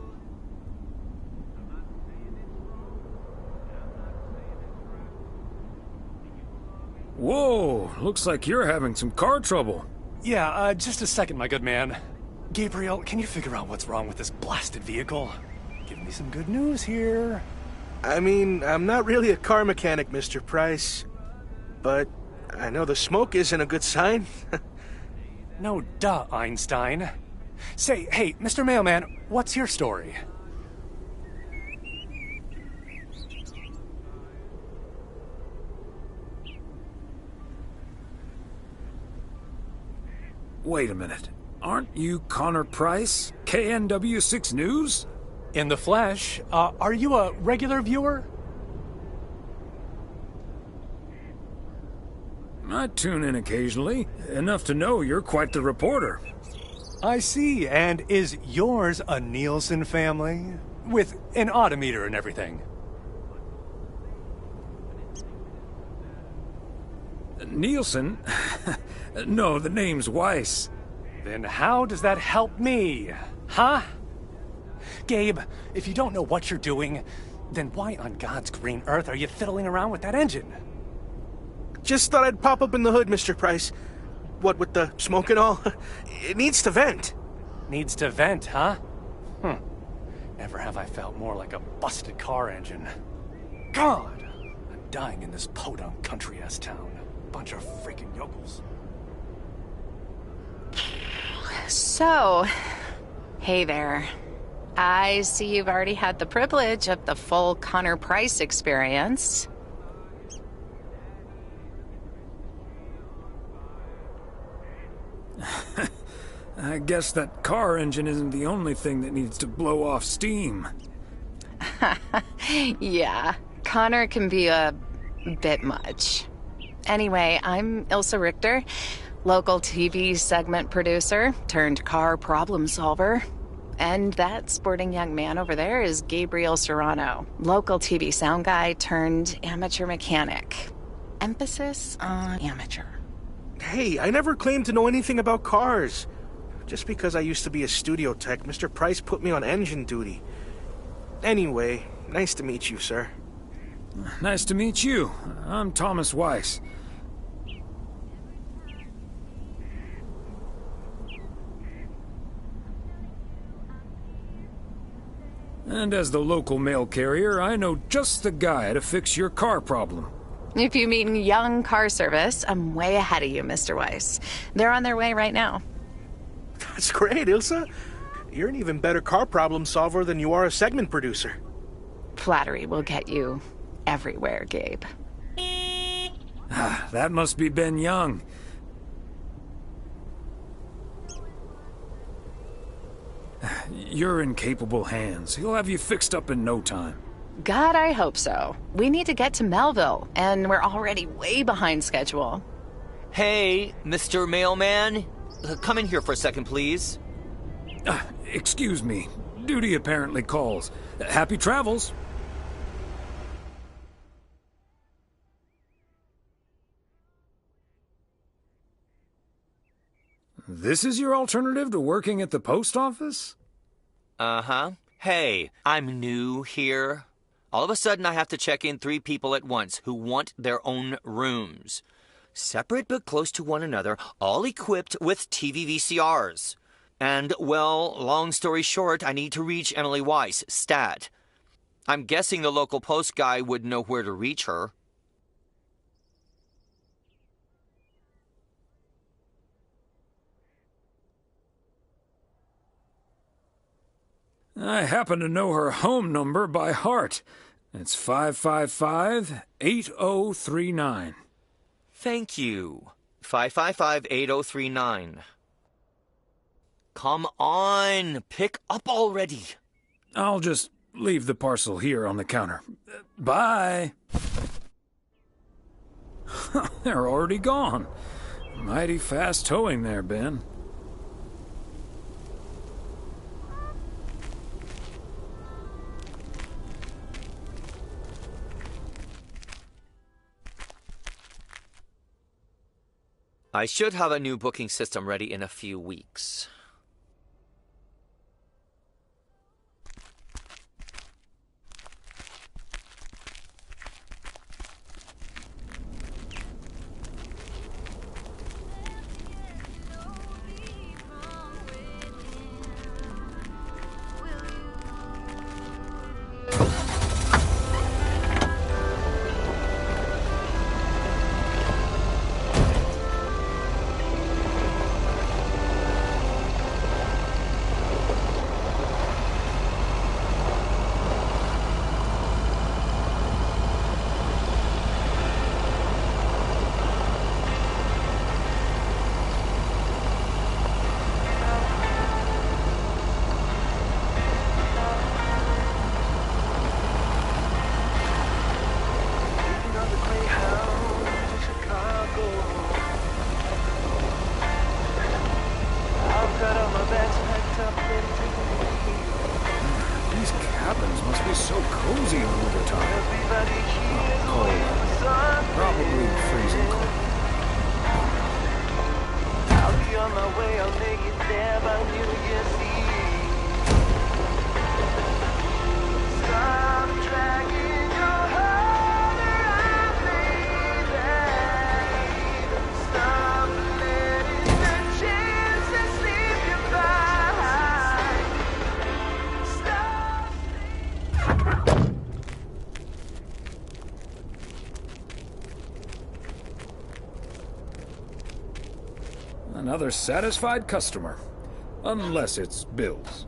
Whoa, looks like you're having some car trouble. Yeah, just a second, my good man. Gabriel, can you figure out what's wrong with this blasted vehicle? Give me some good news here. I mean, I'm not really a car mechanic, Mr. Price, but I know the smoke isn't a good sign. No duh, Einstein. Say, hey, Mr. Mailman, what's your story? Wait a minute. Aren't you Connor Price, KNW6 News? In the flesh. Are you a regular viewer? I tune in occasionally, enough to know you're quite the reporter. I see. And is yours a Nielsen family? With an odometer and everything? Nielsen? No, the name's Weiss. Then how does that help me? Huh? Gabe, if you don't know what you're doing, then why on God's green earth are you fiddling around with that engine? Just thought I'd pop up in the hood, Mr. Price. What with the smoke and all? It needs to vent. Needs to vent, huh? Never have I felt more like a busted car engine. God! I'm dying in this podunk country-ass town. Bunch of freaking yokels. So, hey there. I see you've already had the privilege of the full Connor Price experience. I guess that car engine isn't the only thing that needs to blow off steam. Yeah, Connor can be a bit much. Anyway, I'm Ilsa Richter, local TV segment producer turned car problem solver. And that sporting young man over there is Gabriel Serrano, local TV sound guy turned amateur mechanic. Emphasis on amateur. Hey, I never claimed to know anything about cars. Just because I used to be a studio tech, Mr. Price put me on engine duty. Anyway, nice to meet you, sir. Nice to meet you. I'm Thomas Weiss. And as the local mail carrier, I know just the guy to fix your car problem. If you mean Young Car Service, I'm way ahead of you, Mr. Weiss. They're on their way right now. That's great, Ilsa. You're an even better car problem solver than you are a segment producer. Flattery will get you everywhere, Gabe. That must be Ben Young. You're in capable hands. He'll have you fixed up in no time. God, I hope so. We need to get to Melville, and we're already way behind schedule. Hey, Mr. Mailman. Come in here for a second, please. Excuse me. Duty apparently calls. Happy travels. This is your alternative to working at the post office? Uh-huh. Hey, I'm new here. All of a sudden I have to check in 3 people at once who want their own rooms. Separate but close to one another, all equipped with TV VCRs. And, well, long story short, I need to reach Emily Weiss, stat. I'm guessing the local post guy would know where to reach her. I happen to know her home number by heart. It's 555-8039. Thank you. 555-8039. Come on, pick up already. I'll just leave the parcel here on the counter. Bye. They're already gone. Mighty fast towing there, Ben. I should have a new booking system ready in a few weeks. way I'll make it there by New Year's Eve. Stop dragging your heart around, baby. Stop letting the chances slip you by. Stop. Another satisfied customer. Unless it's Bill's.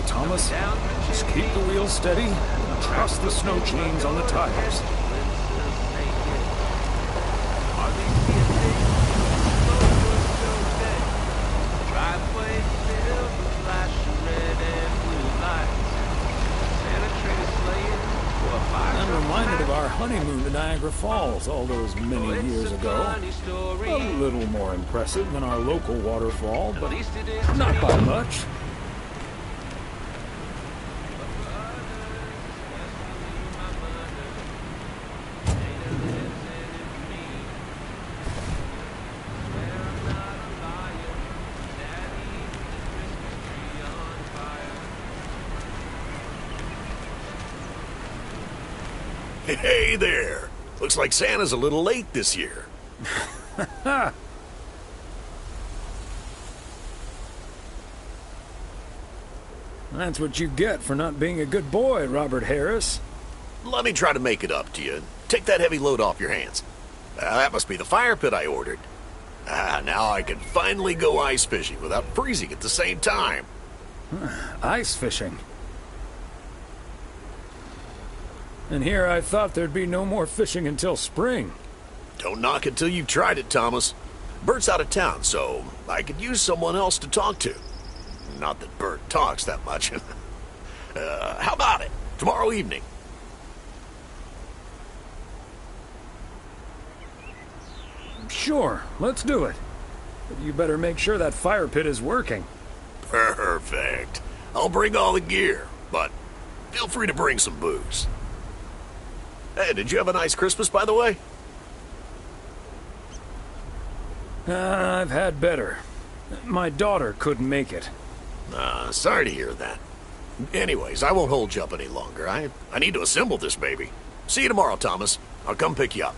Thomas, just keep the wheels steady and trust the snow chains on the tires. I'm reminded of our honeymoon to Niagara Falls all those many years ago. A little more impressive than our local waterfall, but not by much. Hey there! Looks like Santa's a little late this year. That's what you get for not being a good boy, Robert Harris. Let me try to make it up to you. Take that heavy load off your hands. That must be the fire pit I ordered. Now I can finally go ice fishing without freezing at the same time. Ice fishing? And here I thought there'd be no more fishing until spring. Don't knock it till you've tried it, Thomas. Bert's out of town, so I could use someone else to talk to. Not that Bert talks that much. How about it? Tomorrow evening. Sure, let's do it. But you better make sure that fire pit is working. Perfect. I'll bring all the gear, but feel free to bring some booze. Hey, did you have a nice Christmas, by the way? I've had better. My daughter couldn't make it. Sorry to hear that. Anyways, I won't hold you up any longer. I need to assemble this baby. See you tomorrow, Thomas. I'll come pick you up.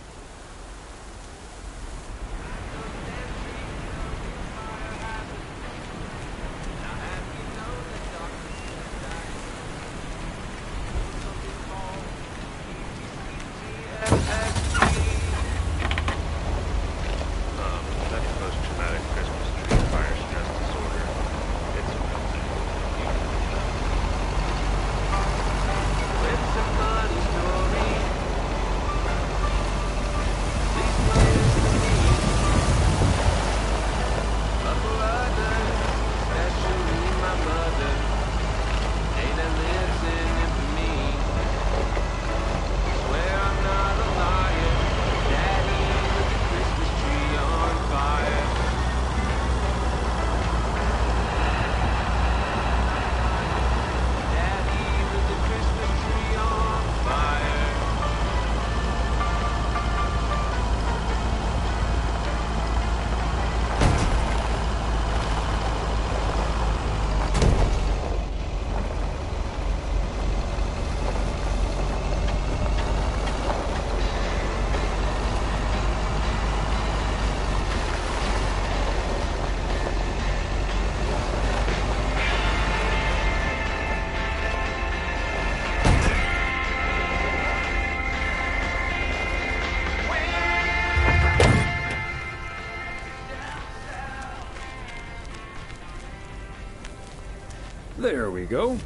go.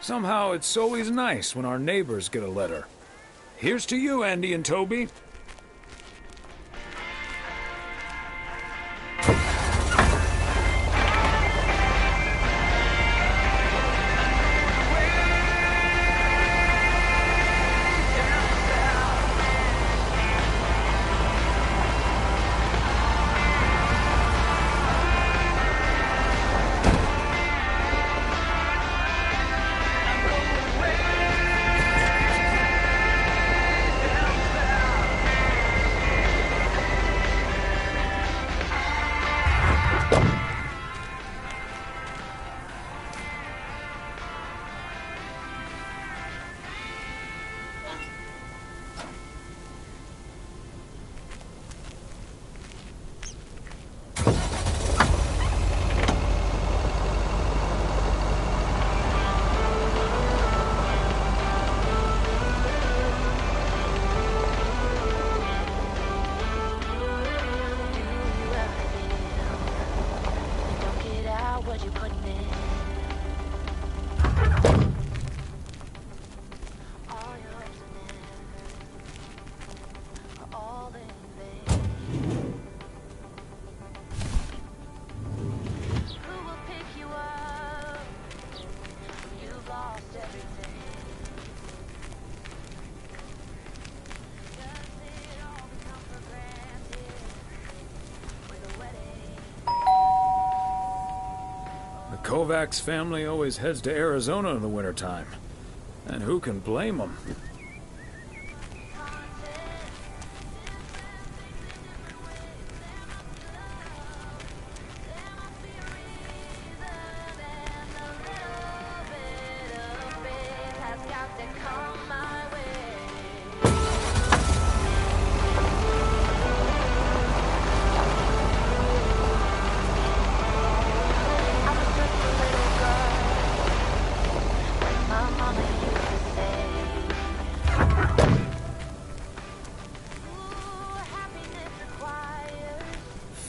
Somehow it's always nice when our neighbors get a letter. Here's to you, Andy and Toby. Kovacs family always heads to Arizona in the wintertime. And who can blame them?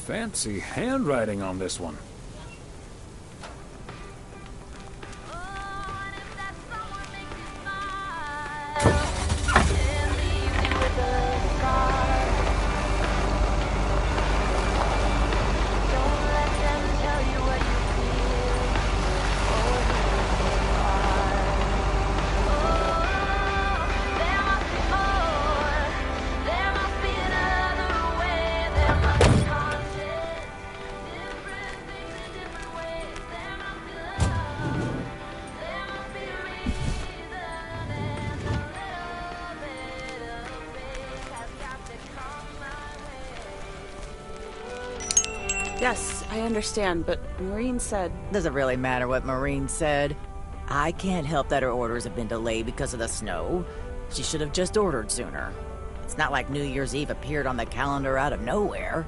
Fancy handwriting on this one. Yes, I understand, but Maureen said... Doesn't really matter what Maureen said. I can't help that her orders have been delayed because of the snow. She should have just ordered sooner. It's not like New Year's Eve appeared on the calendar out of nowhere.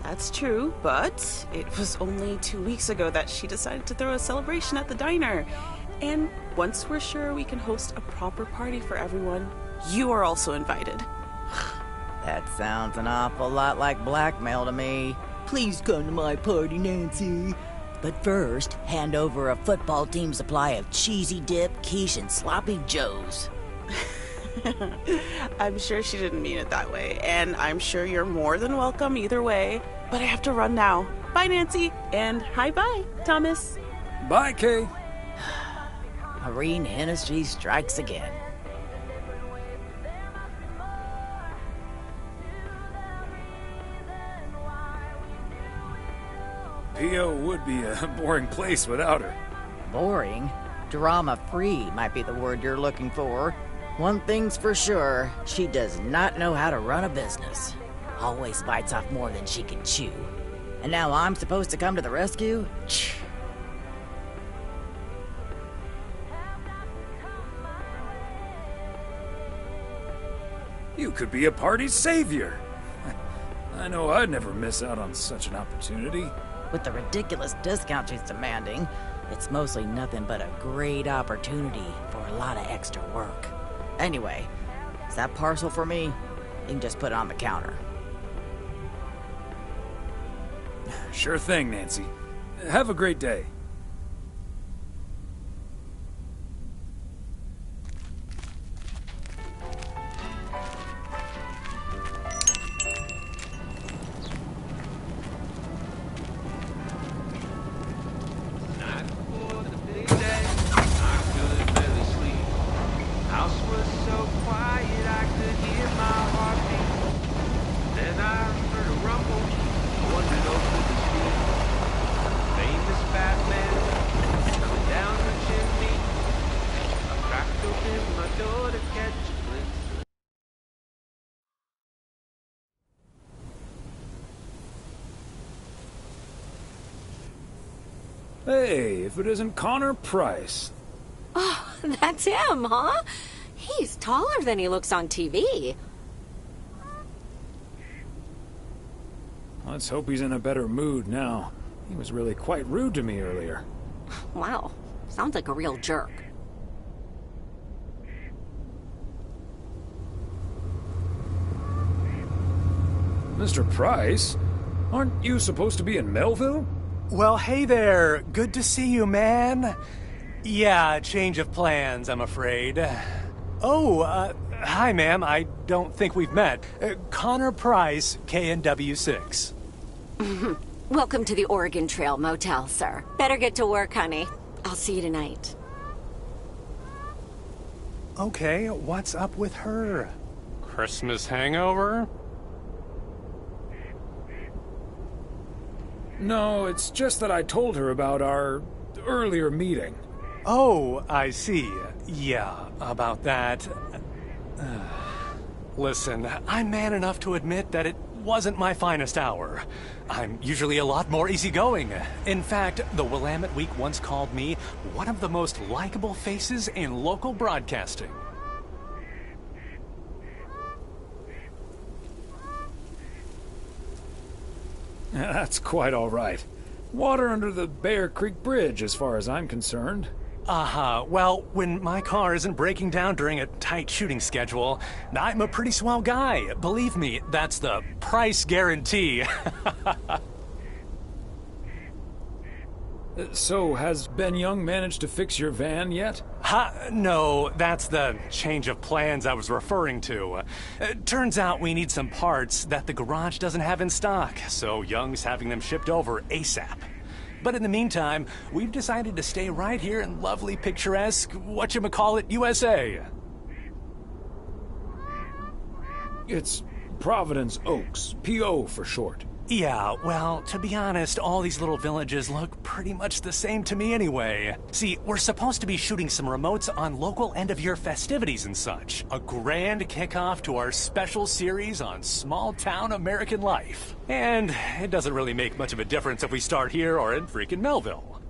That's true, but it was only 2 weeks ago that she decided to throw a celebration at the diner. And once we're sure we can host a proper party for everyone, you are also invited. That sounds an awful lot like blackmail to me. Please come to my party, Nancy. But first, hand over a football team supply of cheesy dip, quiche, and sloppy joes. I'm sure she didn't mean it that way, and I'm sure you're more than welcome either way. But I have to run now. Bye, Nancy, and hi-bye, Thomas. Bye, Kay. Maureen Hennessy strikes again. P.O. would be a boring place without her. Boring? Drama-free might be the word you're looking for. One thing's for sure, she does not know how to run a business. Always bites off more than she can chew. And now I'm supposed to come to the rescue? You could be a party's savior. I know I'd never miss out on such an opportunity. With the ridiculous discount she's demanding, it's mostly nothing but a great opportunity for a lot of extra work. Anyway, is that parcel for me? You can just put it on the counter. Sure thing, Nancy. Have a great day. Hey, if it isn't Connor Price. Oh, that's him, huh? He's taller than he looks on TV. Let's hope he's in a better mood now. He was really quite rude to me earlier. Wow, sounds like a real jerk. Mr. Price, aren't you supposed to be in Melville? Well, hey there. Good to see you, man. Yeah, change of plans, I'm afraid. Oh, hi, ma'am. I don't think we've met. Connor Price, KNW6. Welcome to the Oregon Trail Motel, sir. Better get to work, honey. I'll see you tonight. Okay, what's up with her? Christmas hangover? No, it's just that I told her about our earlier meeting. Oh, I see. Yeah, about that. Listen, I'm man enough to admit that it wasn't my finest hour. I'm usually a lot more easygoing. In fact, the Willamette Week once called me one of the most likable faces in local broadcasting. That's quite all right. Water under the Bear Creek Bridge, as far as I'm concerned. Well, when my car isn't breaking down during a tight shooting schedule, I'm a pretty swell guy. Believe me, that's the price guarantee. So, has Ben Young managed to fix your van yet? No, that's the change of plans I was referring to. Turns out we need some parts that the garage doesn't have in stock, so Young's having them shipped over ASAP. But in the meantime, we've decided to stay right here in lovely, picturesque, whatchamacallit, USA. It's Providence Oaks, P.O. for short. Yeah, well, to be honest, all these little villages look pretty much the same to me anyway. See, we're supposed to be shooting some remotes on local end-of-year festivities and such. A grand kickoff to our special series on small-town American life. And it doesn't really make much of a difference if we start here or in freaking Melville.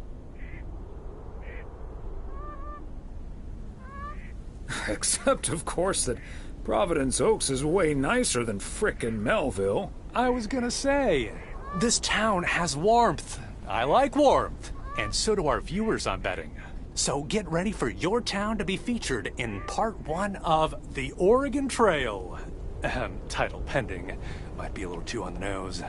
Except, of course, that Providence Oaks is way nicer than frickin' Melville. I was gonna say, this town has warmth. I like warmth. And so do our viewers, I'm betting. So get ready for your town to be featured in part 1 of The Oregon Trail. Title pending. Might be a little too on the nose.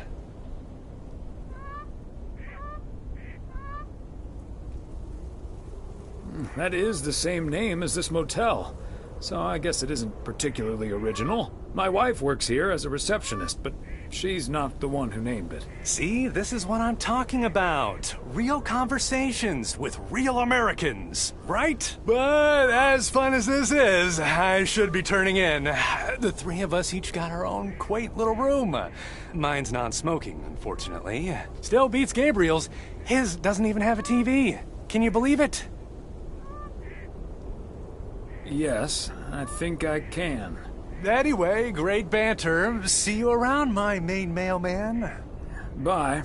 That is the same name as this motel, so I guess it isn't particularly original. My wife works here as a receptionist, but She's not the one who named it. See, this is what I'm talking about. Real conversations with real Americans, right? But as fun as this is, I should be turning in. The three of us each got our own quaint little room. Mine's non-smoking, unfortunately. Still beats Gabriel's. His doesn't even have a TV. Can you believe it? Yes, I think I can. Anyway, great banter. See you around, my main mailman. Bye.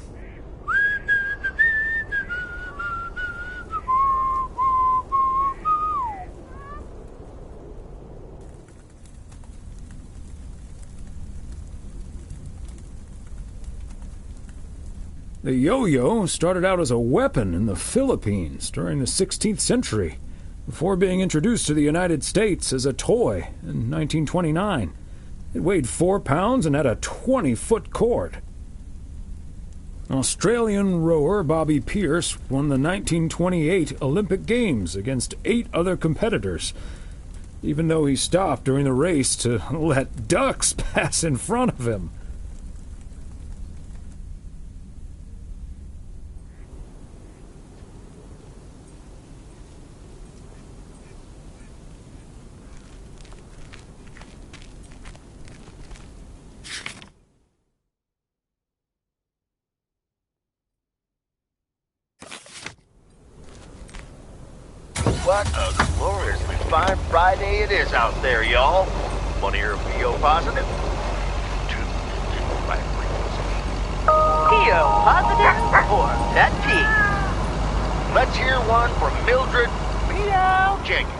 The yo-yo started out as a weapon in the Philippines during the 16th century, before being introduced to the United States as a toy in 1929. It weighed 4 pounds and had a 20-foot cord. Australian rower Bobby Pierce won the 1928 Olympic Games against 8 other competitors, even though he stopped during the race to let ducks pass in front of him. What a gloriously fine Friday it is out there, y'all. Wanna hear a PO positive? PO positive or pet peeve? Let's hear one from Mildred Meow Jenkins.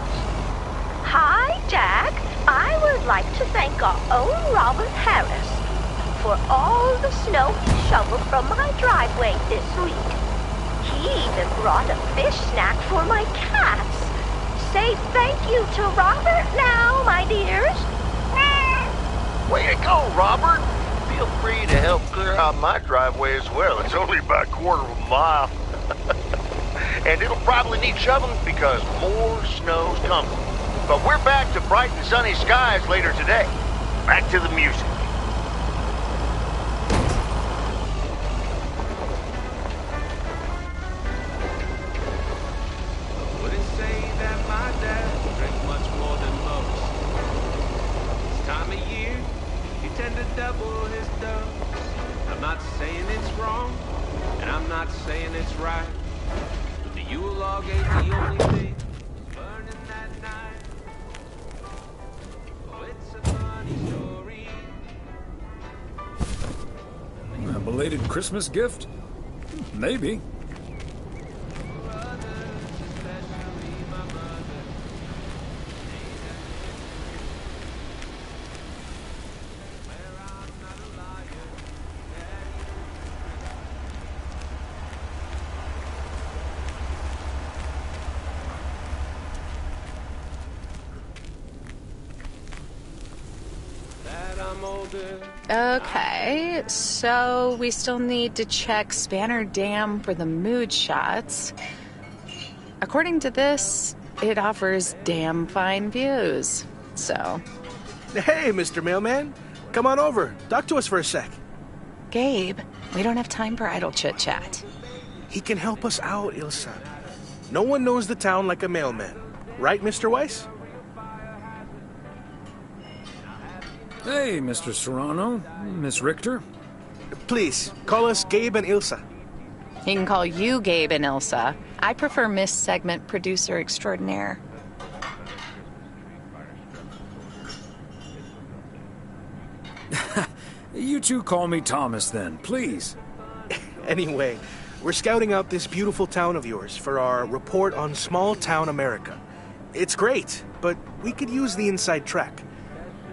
Hi, Jack. I would like to thank our own Robert Harris for all the snow he shoveled from my driveway this week. He even brought a fish snack for my cats. Say thank you to Robert now, my dears. Way to go, Robert. Feel free to help clear out my driveway as well. It's only about a quarter of a mile. And it'll probably need shoveling because more snow's coming. But we're back to bright and sunny skies later today. Back to the music. A belated Christmas gift? Maybe. Okay, so we still need to check Spanner Dam for the mood shots. According to this, it offers damn fine views, so... Hey, Mr. Mailman. Come on over. Talk to us for a sec. Gabe, we don't have time for idle chit-chat. He can help us out, Ilsa. No one knows the town like a mailman. Right, Mr. Weiss? Hey, Mr. Serrano. Miss Richter. Please, call us Gabe and Ilsa. He can call you Gabe and Ilsa. I prefer Miss Segment Producer Extraordinaire. You two call me Thomas then, please. Anyway, we're scouting out this beautiful town of yours for our report on small town America. It's great, but we could use the inside track.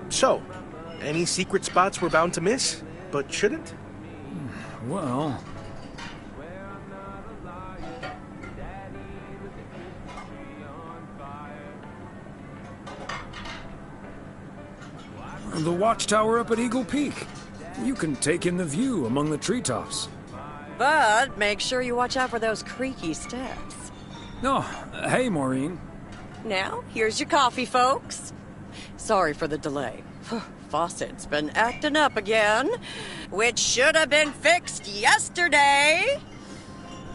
So, any secret spots we're bound to miss, but shouldn't? Well... the watchtower up at Eagle Peak. You can take in the view among the treetops. But make sure you watch out for those creaky steps. Oh, hey, Maureen. Now, here's your coffee, folks. Sorry for the delay. faucet's been acting up again, which should have been fixed yesterday.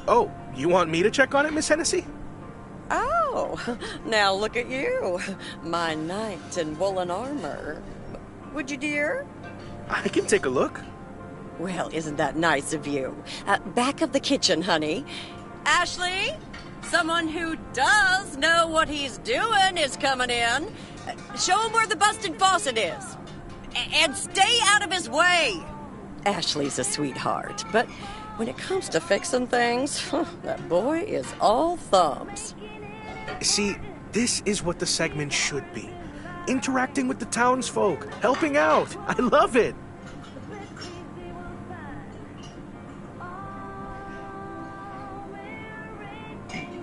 Oh, you want me to check on it, Miss Hennessy? Oh, now look at you, my knight in woolen armor. Would you, dear? I can take a look. Well, isn't that nice of you? Back of the kitchen, honey. Ashley, someone who does know what he's doing is coming in. Show him where the busted faucet is. And stay out of his way. Ashley's a sweetheart, but when it comes to fixing things, that boy is all thumbs. See, this is what the segment should be. Interacting with the townsfolk, helping out. I love it.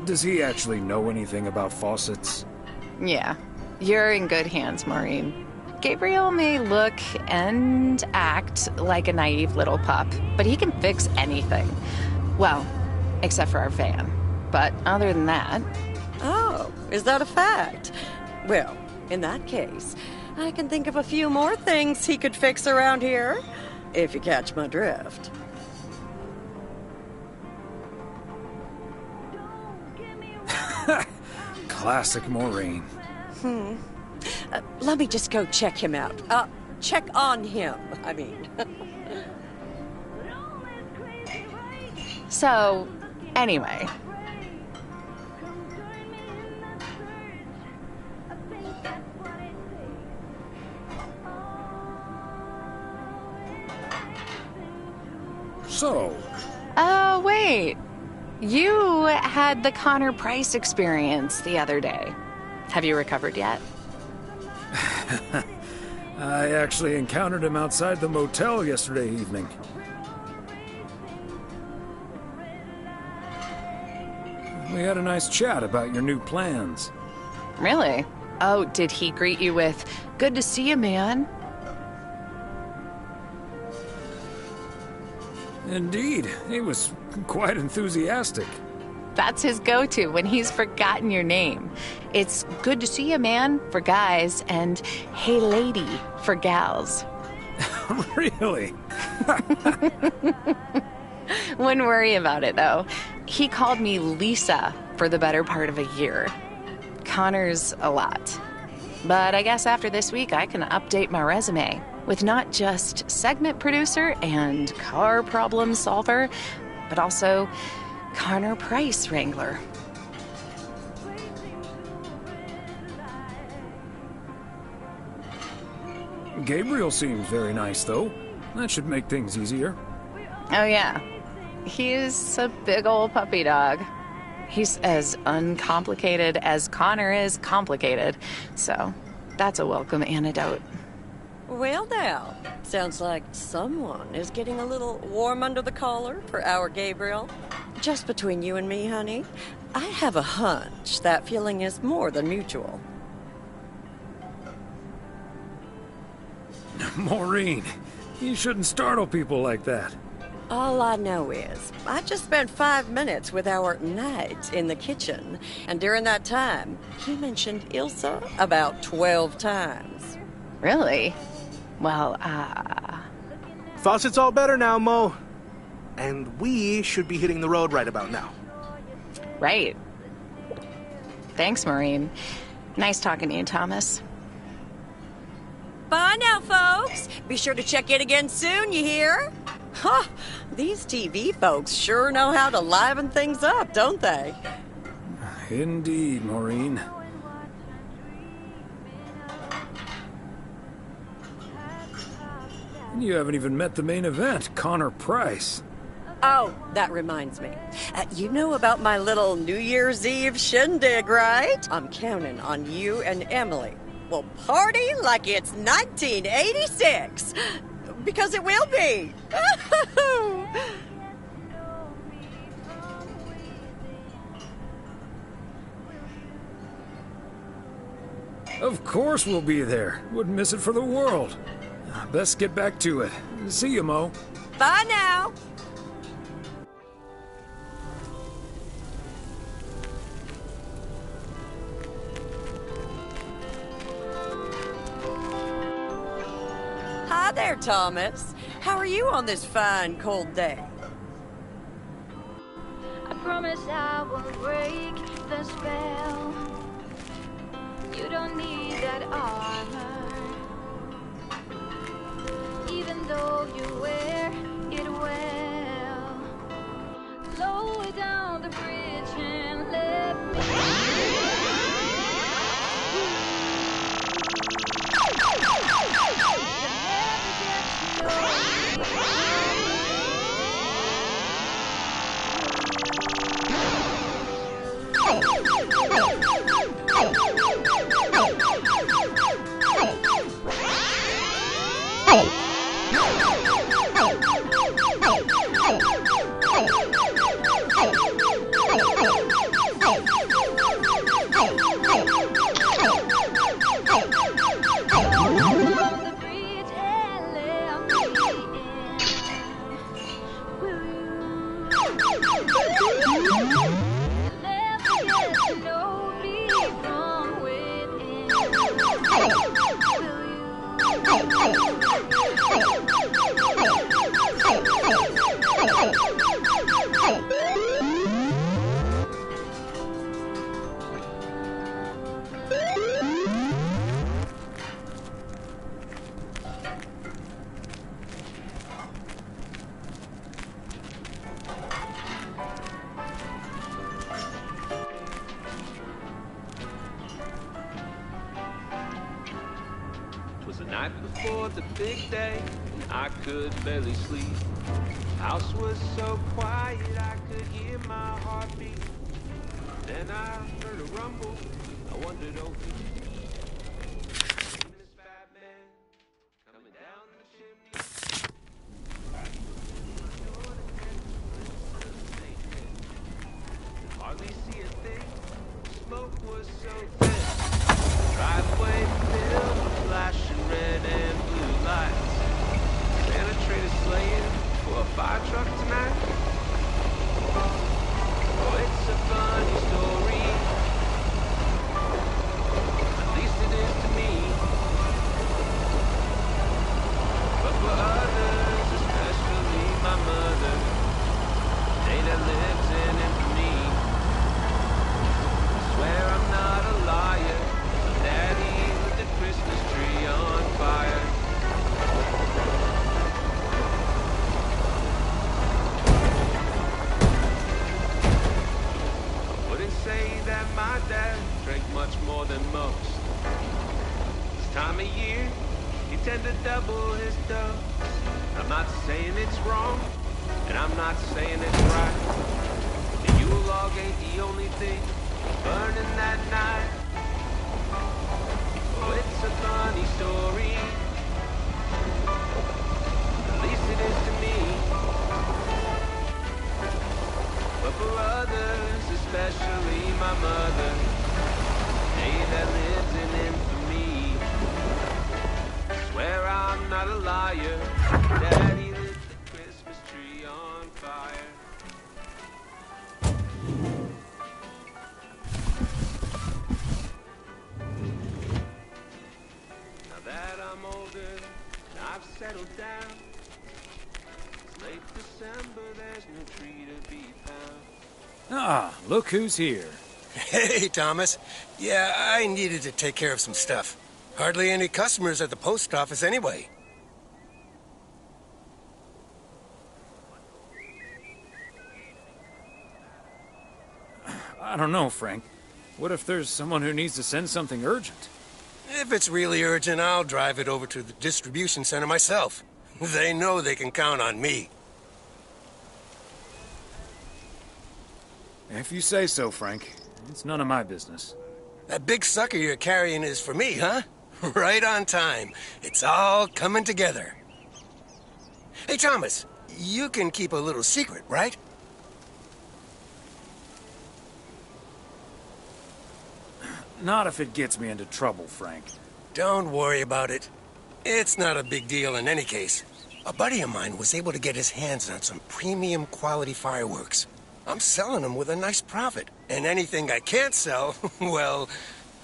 Does he actually know anything about faucets? Yeah, you're in good hands, Maureen. Gabriel may look and act like a naive little pup, but he can fix anything. Well, except for our van. But other than that... Oh, is that a fact? Well, in that case, I can think of a few more things he could fix around here, if you catch my drift. Classic Maureen. Let me just go check him out. Check on him, I mean. So, anyway. So? Wait. You had the Connor Price experience the other day. Have you recovered yet? I actually encountered him outside the motel yesterday evening. We had a nice chat about your new plans. Really? Oh, did he greet you with, "Good to see you, man"? Indeed, he was quite enthusiastic. That's his go-to when he's forgotten your name. It's "Good to see you, man" for guys and "Hey, lady" for gals. Really? Wouldn't worry about it, though. He called me Lisa for the better part of a year. Connor's a lot. But I guess after this week, I can update my resume with not just segment producer and car problem solver, but also Connor Price wrangler. Gabriel seems very nice, though. That should make things easier. Oh, yeah. He's a big old puppy dog. He's as uncomplicated as Connor is complicated, so that's a welcome antidote. Well now, sounds like someone is getting a little warm under the collar for our Gabriel. Just between you and me, honey, I have a hunch that feeling is more than mutual. Maureen, you shouldn't startle people like that. All I know is, I just spent 5 minutes with our knight in the kitchen, and during that time, he mentioned Ilsa about 12 times. Really? Well, Faucet's all better now, Mo. And we should be hitting the road right about now. Right. Thanks, Maureen. Nice talking to you, Thomas. Bye now, folks. Be sure to check in again soon, you hear? Huh, these TV folks sure know how to liven things up, don't they? Indeed, Maureen. You haven't even met the main event, Connor Price. Oh, that reminds me. You know about my little New Year's Eve shindig, right? I'm counting on you and Emily. We'll party like it's 1986. Because it will be. Of course we'll be there. Wouldn't miss it for the world. Best get back to it. See you, Mo. Bye now. there, Thomas. How are you on this fine, cold day? I promise I won't break the spell. You don't need that armor, even though you wear it well. Lower down the bridge and let me. Was the night before the big day, and I could barely sleep. House was so quiet, I could hear my heartbeat. Then I heard a rumble, I wondered over. Coming down the chimney. Hardly see a thing, smoke was so thick. Driveway filled with flashing red and blue lights. Santa traded slaying for a fire truck tonight. Oh, it's a funny story. At least it is to me. But for others, especially my mother, they that lives in infamy. I swear I'm not a liar. Daddy lit the Christmas tree on fire. I wouldn't say that my dad drank much more than most. This time of year, he tend to double his dose. I'm not saying it's wrong, and I'm not saying it's right. The Yule log ain't the only thing burning that night. Oh, it's a funny story. At least it is to me. But for others, especially my mother, they that lives in infamy. Swear I'm not a liar. Daddy lit the Christmas tree on fire. Now that I'm older and I've settled down, it's late December, there's no tree to be found. Ah, look who's here. Hey, Thomas. Yeah, I needed to take care of some stuff. Hardly any customers at the post office anyway. I don't know, Frank. What if there's someone who needs to send something urgent? If it's really urgent, I'll drive it over to the distribution center myself. They know they can count on me. If you say so, Frank. It's none of my business. That big sucker you're carrying is for me, huh? Right on time. It's all coming together. Hey, Thomas, you can keep a little secret, right? Not if it gets me into trouble, Frank. Don't worry about it. It's not a big deal in any case. A buddy of mine was able to get his hands on some premium quality fireworks. I'm selling them with a nice profit. And anything I can't sell, well,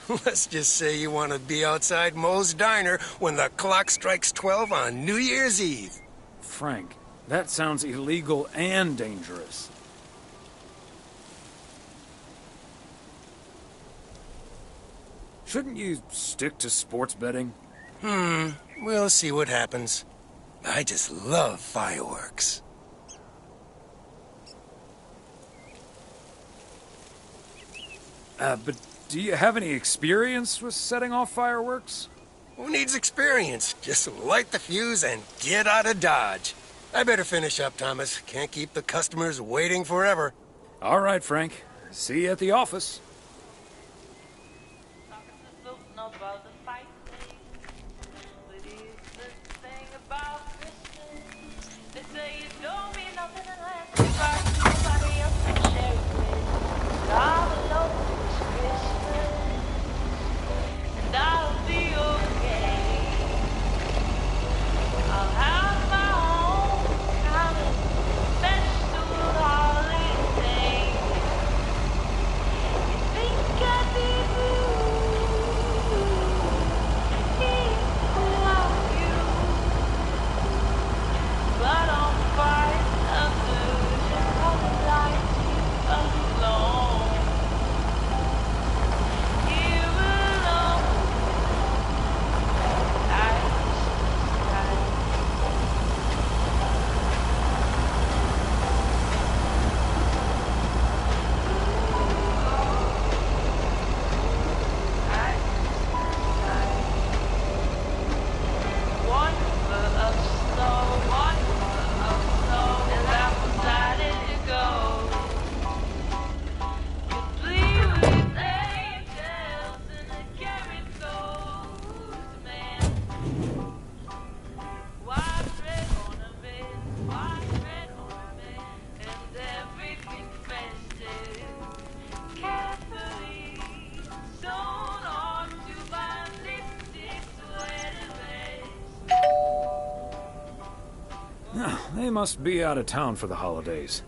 Let's just say you want to be outside Moe's Diner when the clock strikes 12 on New Year's Eve. Frank, that sounds illegal and dangerous. Shouldn't you stick to sports betting? We'll see what happens. I just love fireworks. But do you have any experience with setting off fireworks? Who needs experience? Just light the fuse and get out of Dodge. I better finish up, Thomas. Can't keep the customers waiting forever. All right, Frank. See you at the office. They must be out of town for the holidays.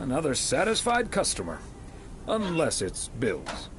Another satisfied customer. Unless it's Bill's.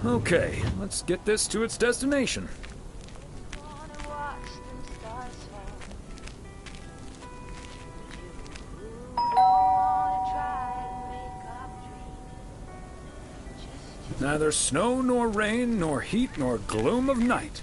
Okay, let's get this to its destination. Neither snow nor rain, nor heat nor gloom of night.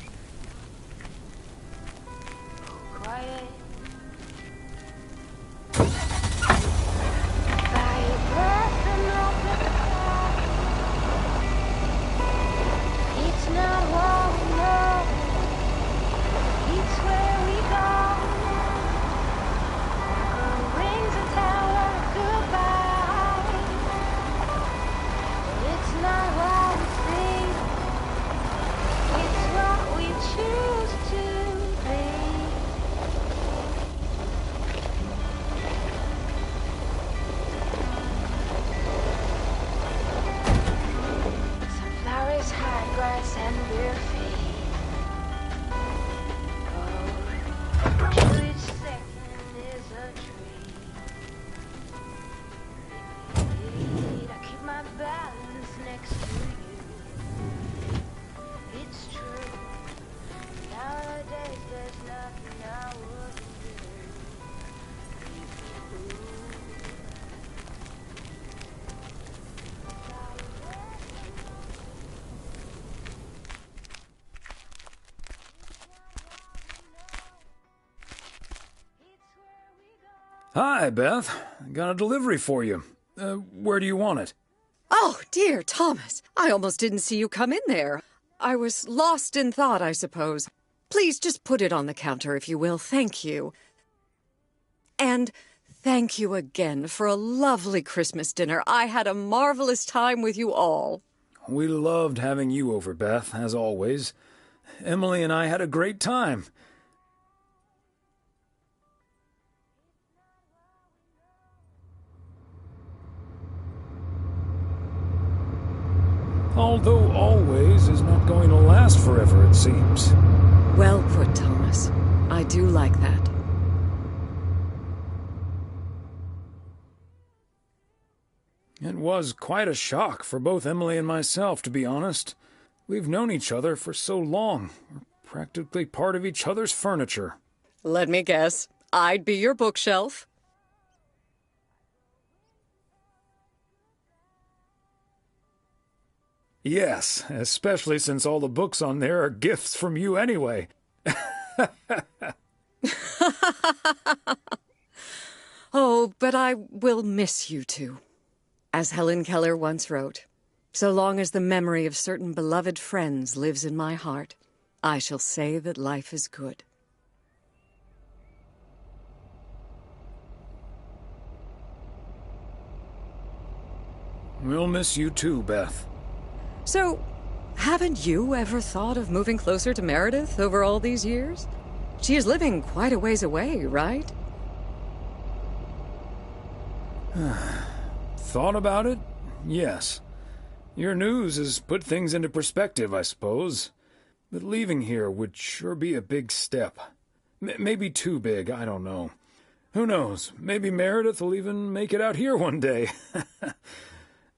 Hi, Beth. Got a delivery for you. Where do you want it? Oh, dear Thomas. I almost didn't see you come in there. I was lost in thought, I suppose. Please just put it on the counter, if you will. Thank you. And thank you again for a lovely Christmas dinner. I had a marvelous time with you all. We loved having you over, Beth, as always. Emily and I had a great time. Although always is not going to last forever, it seems. Well put, Thomas. I do like that. It was quite a shock for both Emily and myself, to be honest. We've known each other for so long. We're practically part of each other's furniture. Let me guess. I'd be your bookshelf. Yes, especially since all the books on there are gifts from you anyway. Oh, but I will miss you two. As Helen Keller once wrote, so long as the memory of certain beloved friends lives in my heart, I shall say that life is good. We'll miss you too, Beth. So, haven't you ever thought of moving closer to Meredith over all these years? She is living quite a ways away, right? Thought about it? Yes. Your news has put things into perspective, I suppose. But leaving here would sure be a big step. Maybe too big, I don't know. Who knows? Maybe Meredith will even make it out here one day.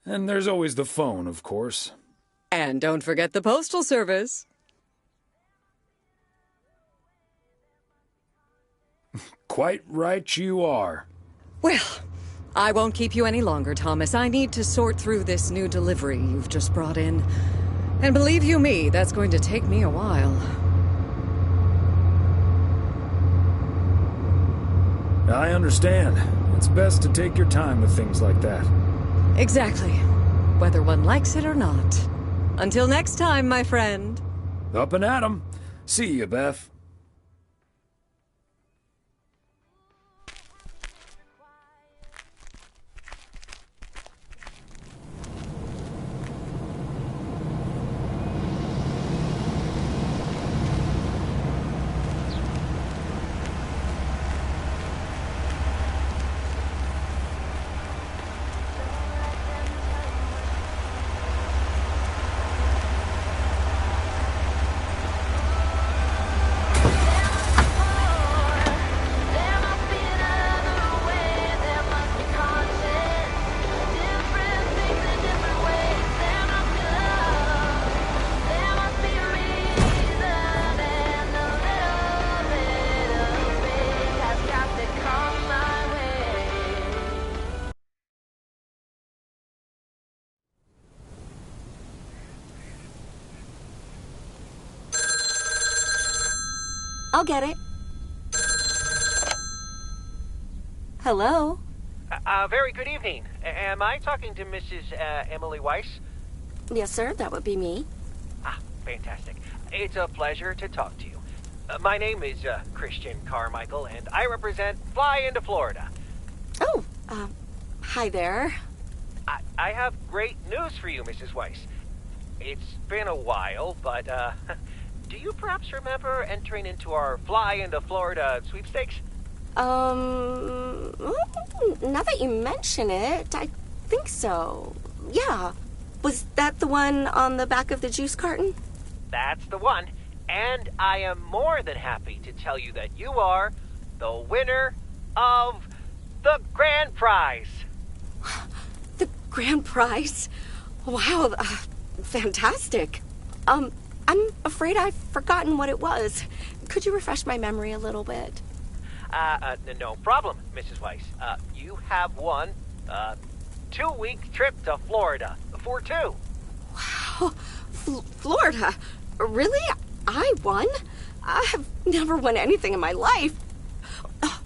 And there's always the phone, of course. And don't forget the postal service. Quite right you are. Well, I won't keep you any longer, Thomas. I need to sort through this new delivery you've just brought in. And believe you me, that's going to take me a while. I understand. It's best to take your time with things like that. Exactly. Whether one likes it or not. Until next time, my friend. Up and at 'em. See you, Beth. I'll get it. Hello? Very good evening. Am I talking to Mrs. Emily Weiss? Yes, sir, that would be me. Ah, fantastic. It's a pleasure to talk to you. My name is Christian Carmichael, and I represent Fly into Florida. Oh, hi there. I have great news for you, Mrs. Weiss. It's been a while, but, do you perhaps remember entering into our Fly into Florida sweepstakes? Now that you mention it, I think so. Yeah. Was that the one on the back of the juice carton? That's the one. And I am more than happy to tell you that you are the winner of the grand prize. The grand prize? Wow, fantastic. I'm afraid I've forgotten what it was. Could you refresh my memory a little bit? No problem, Mrs. Weiss. You have won a 2-week trip to Florida for two. Wow, Florida? Really? I won? I have never won anything in my life.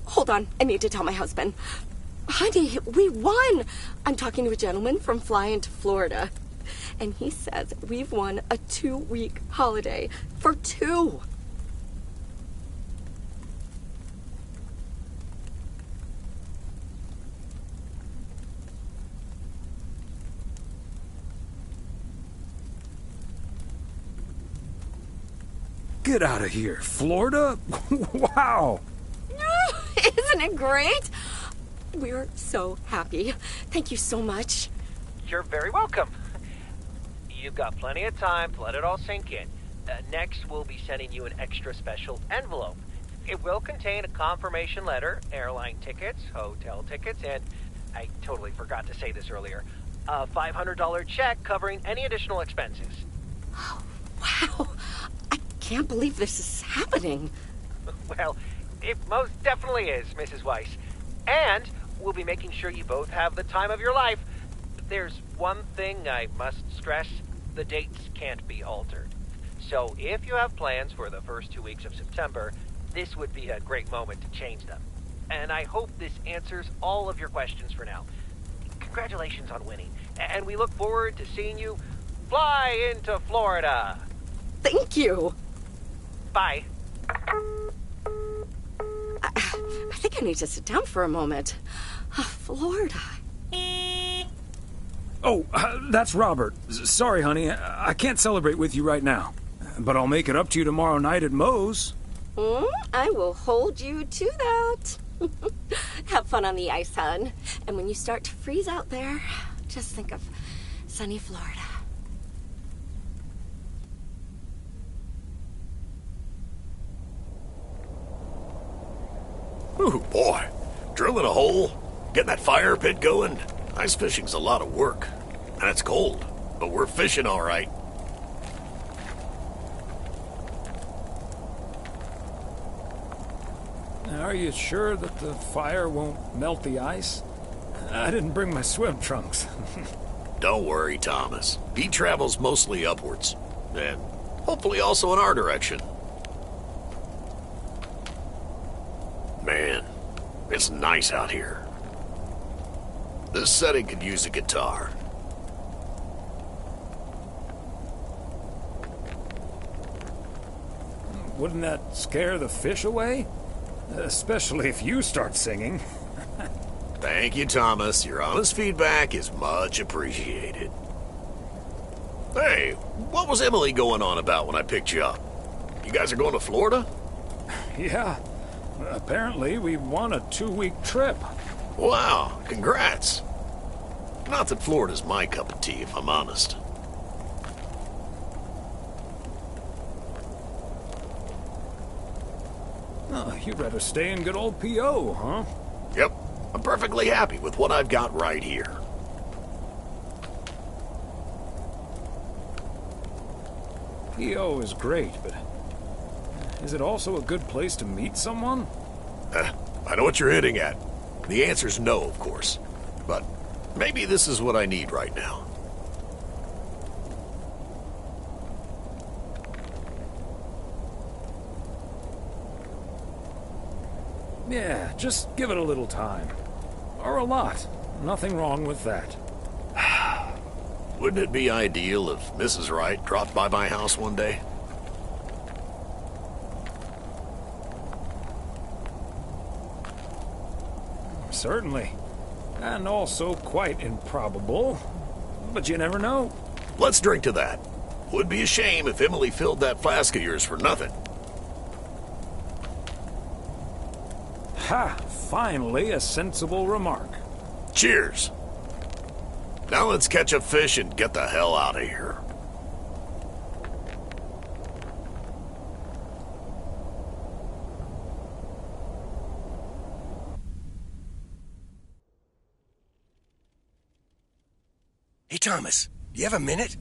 Hold on, I need to tell my husband. Honey, we won! I'm talking to a gentleman from Fly into Florida. And he says we've won a 2-week holiday for two. Get out of here, Florida? Wow! Isn't it great? We're so happy. Thank you so much. You're very welcome. You've got plenty of time to let it all sink in. Next, we'll be sending you an extra special envelope. It will contain a confirmation letter, airline tickets, hotel tickets, and I totally forgot to say this earlier, a $500 check covering any additional expenses. Oh, wow. I can't believe this is happening. Well, it most definitely is, Mrs. Weiss. And we'll be making sure you both have the time of your life. There's one thing I must stress. The dates can't be altered. So if you have plans for the first 2 weeks of September, this would be a great moment to change them. And I hope this answers all of your questions for now. Congratulations on winning. And we look forward to seeing you fly into Florida. Thank you. Bye. I think I need to sit down for a moment. Florida. Oh, that's Robert. Sorry, honey. I can't celebrate with you right now. But I'll make it up to you tomorrow night at Moe's. I will hold you to that. Have fun on the ice, hon. And when you start to freeze out there, just think of sunny Florida. Ooh, boy. Drilling a hole, getting that fire pit going. Ice fishing's a lot of work. And it's cold, but we're fishing all right. Are you sure that the fire won't melt the ice? I didn't bring my swim trunks. Don't worry, Thomas. He travels mostly upwards. And hopefully also in our direction. Man, it's nice out here. This setting could use a guitar. Wouldn't that scare the fish away? Especially if you start singing. Thank you, Thomas. Your honest feedback is much appreciated. Hey, what was Emily going on about when I picked you up? You guys are going to Florida? Yeah. Apparently, we won a 2-week trip. Wow, congrats. Not that Florida's my cup of tea, if I'm honest. Oh, you'd rather stay in good old P.O., huh? Yep. I'm perfectly happy with what I've got right here. P.O. is great, but is it also a good place to meet someone? I know what you're hitting at. The answer's no, of course. But maybe this is what I need right now. Yeah, just give it a little time. Or a lot. Nothing wrong with that. Wouldn't it be ideal if Mrs. Wright dropped by my house one day? Certainly. And also quite improbable. But you never know. Let's drink to that. Would be a shame if Emily filled that flask of yours for nothing. Ha! Finally, a sensible remark. Cheers. Now let's catch a fish and get the hell out of here. Hey, Thomas, do you have a minute?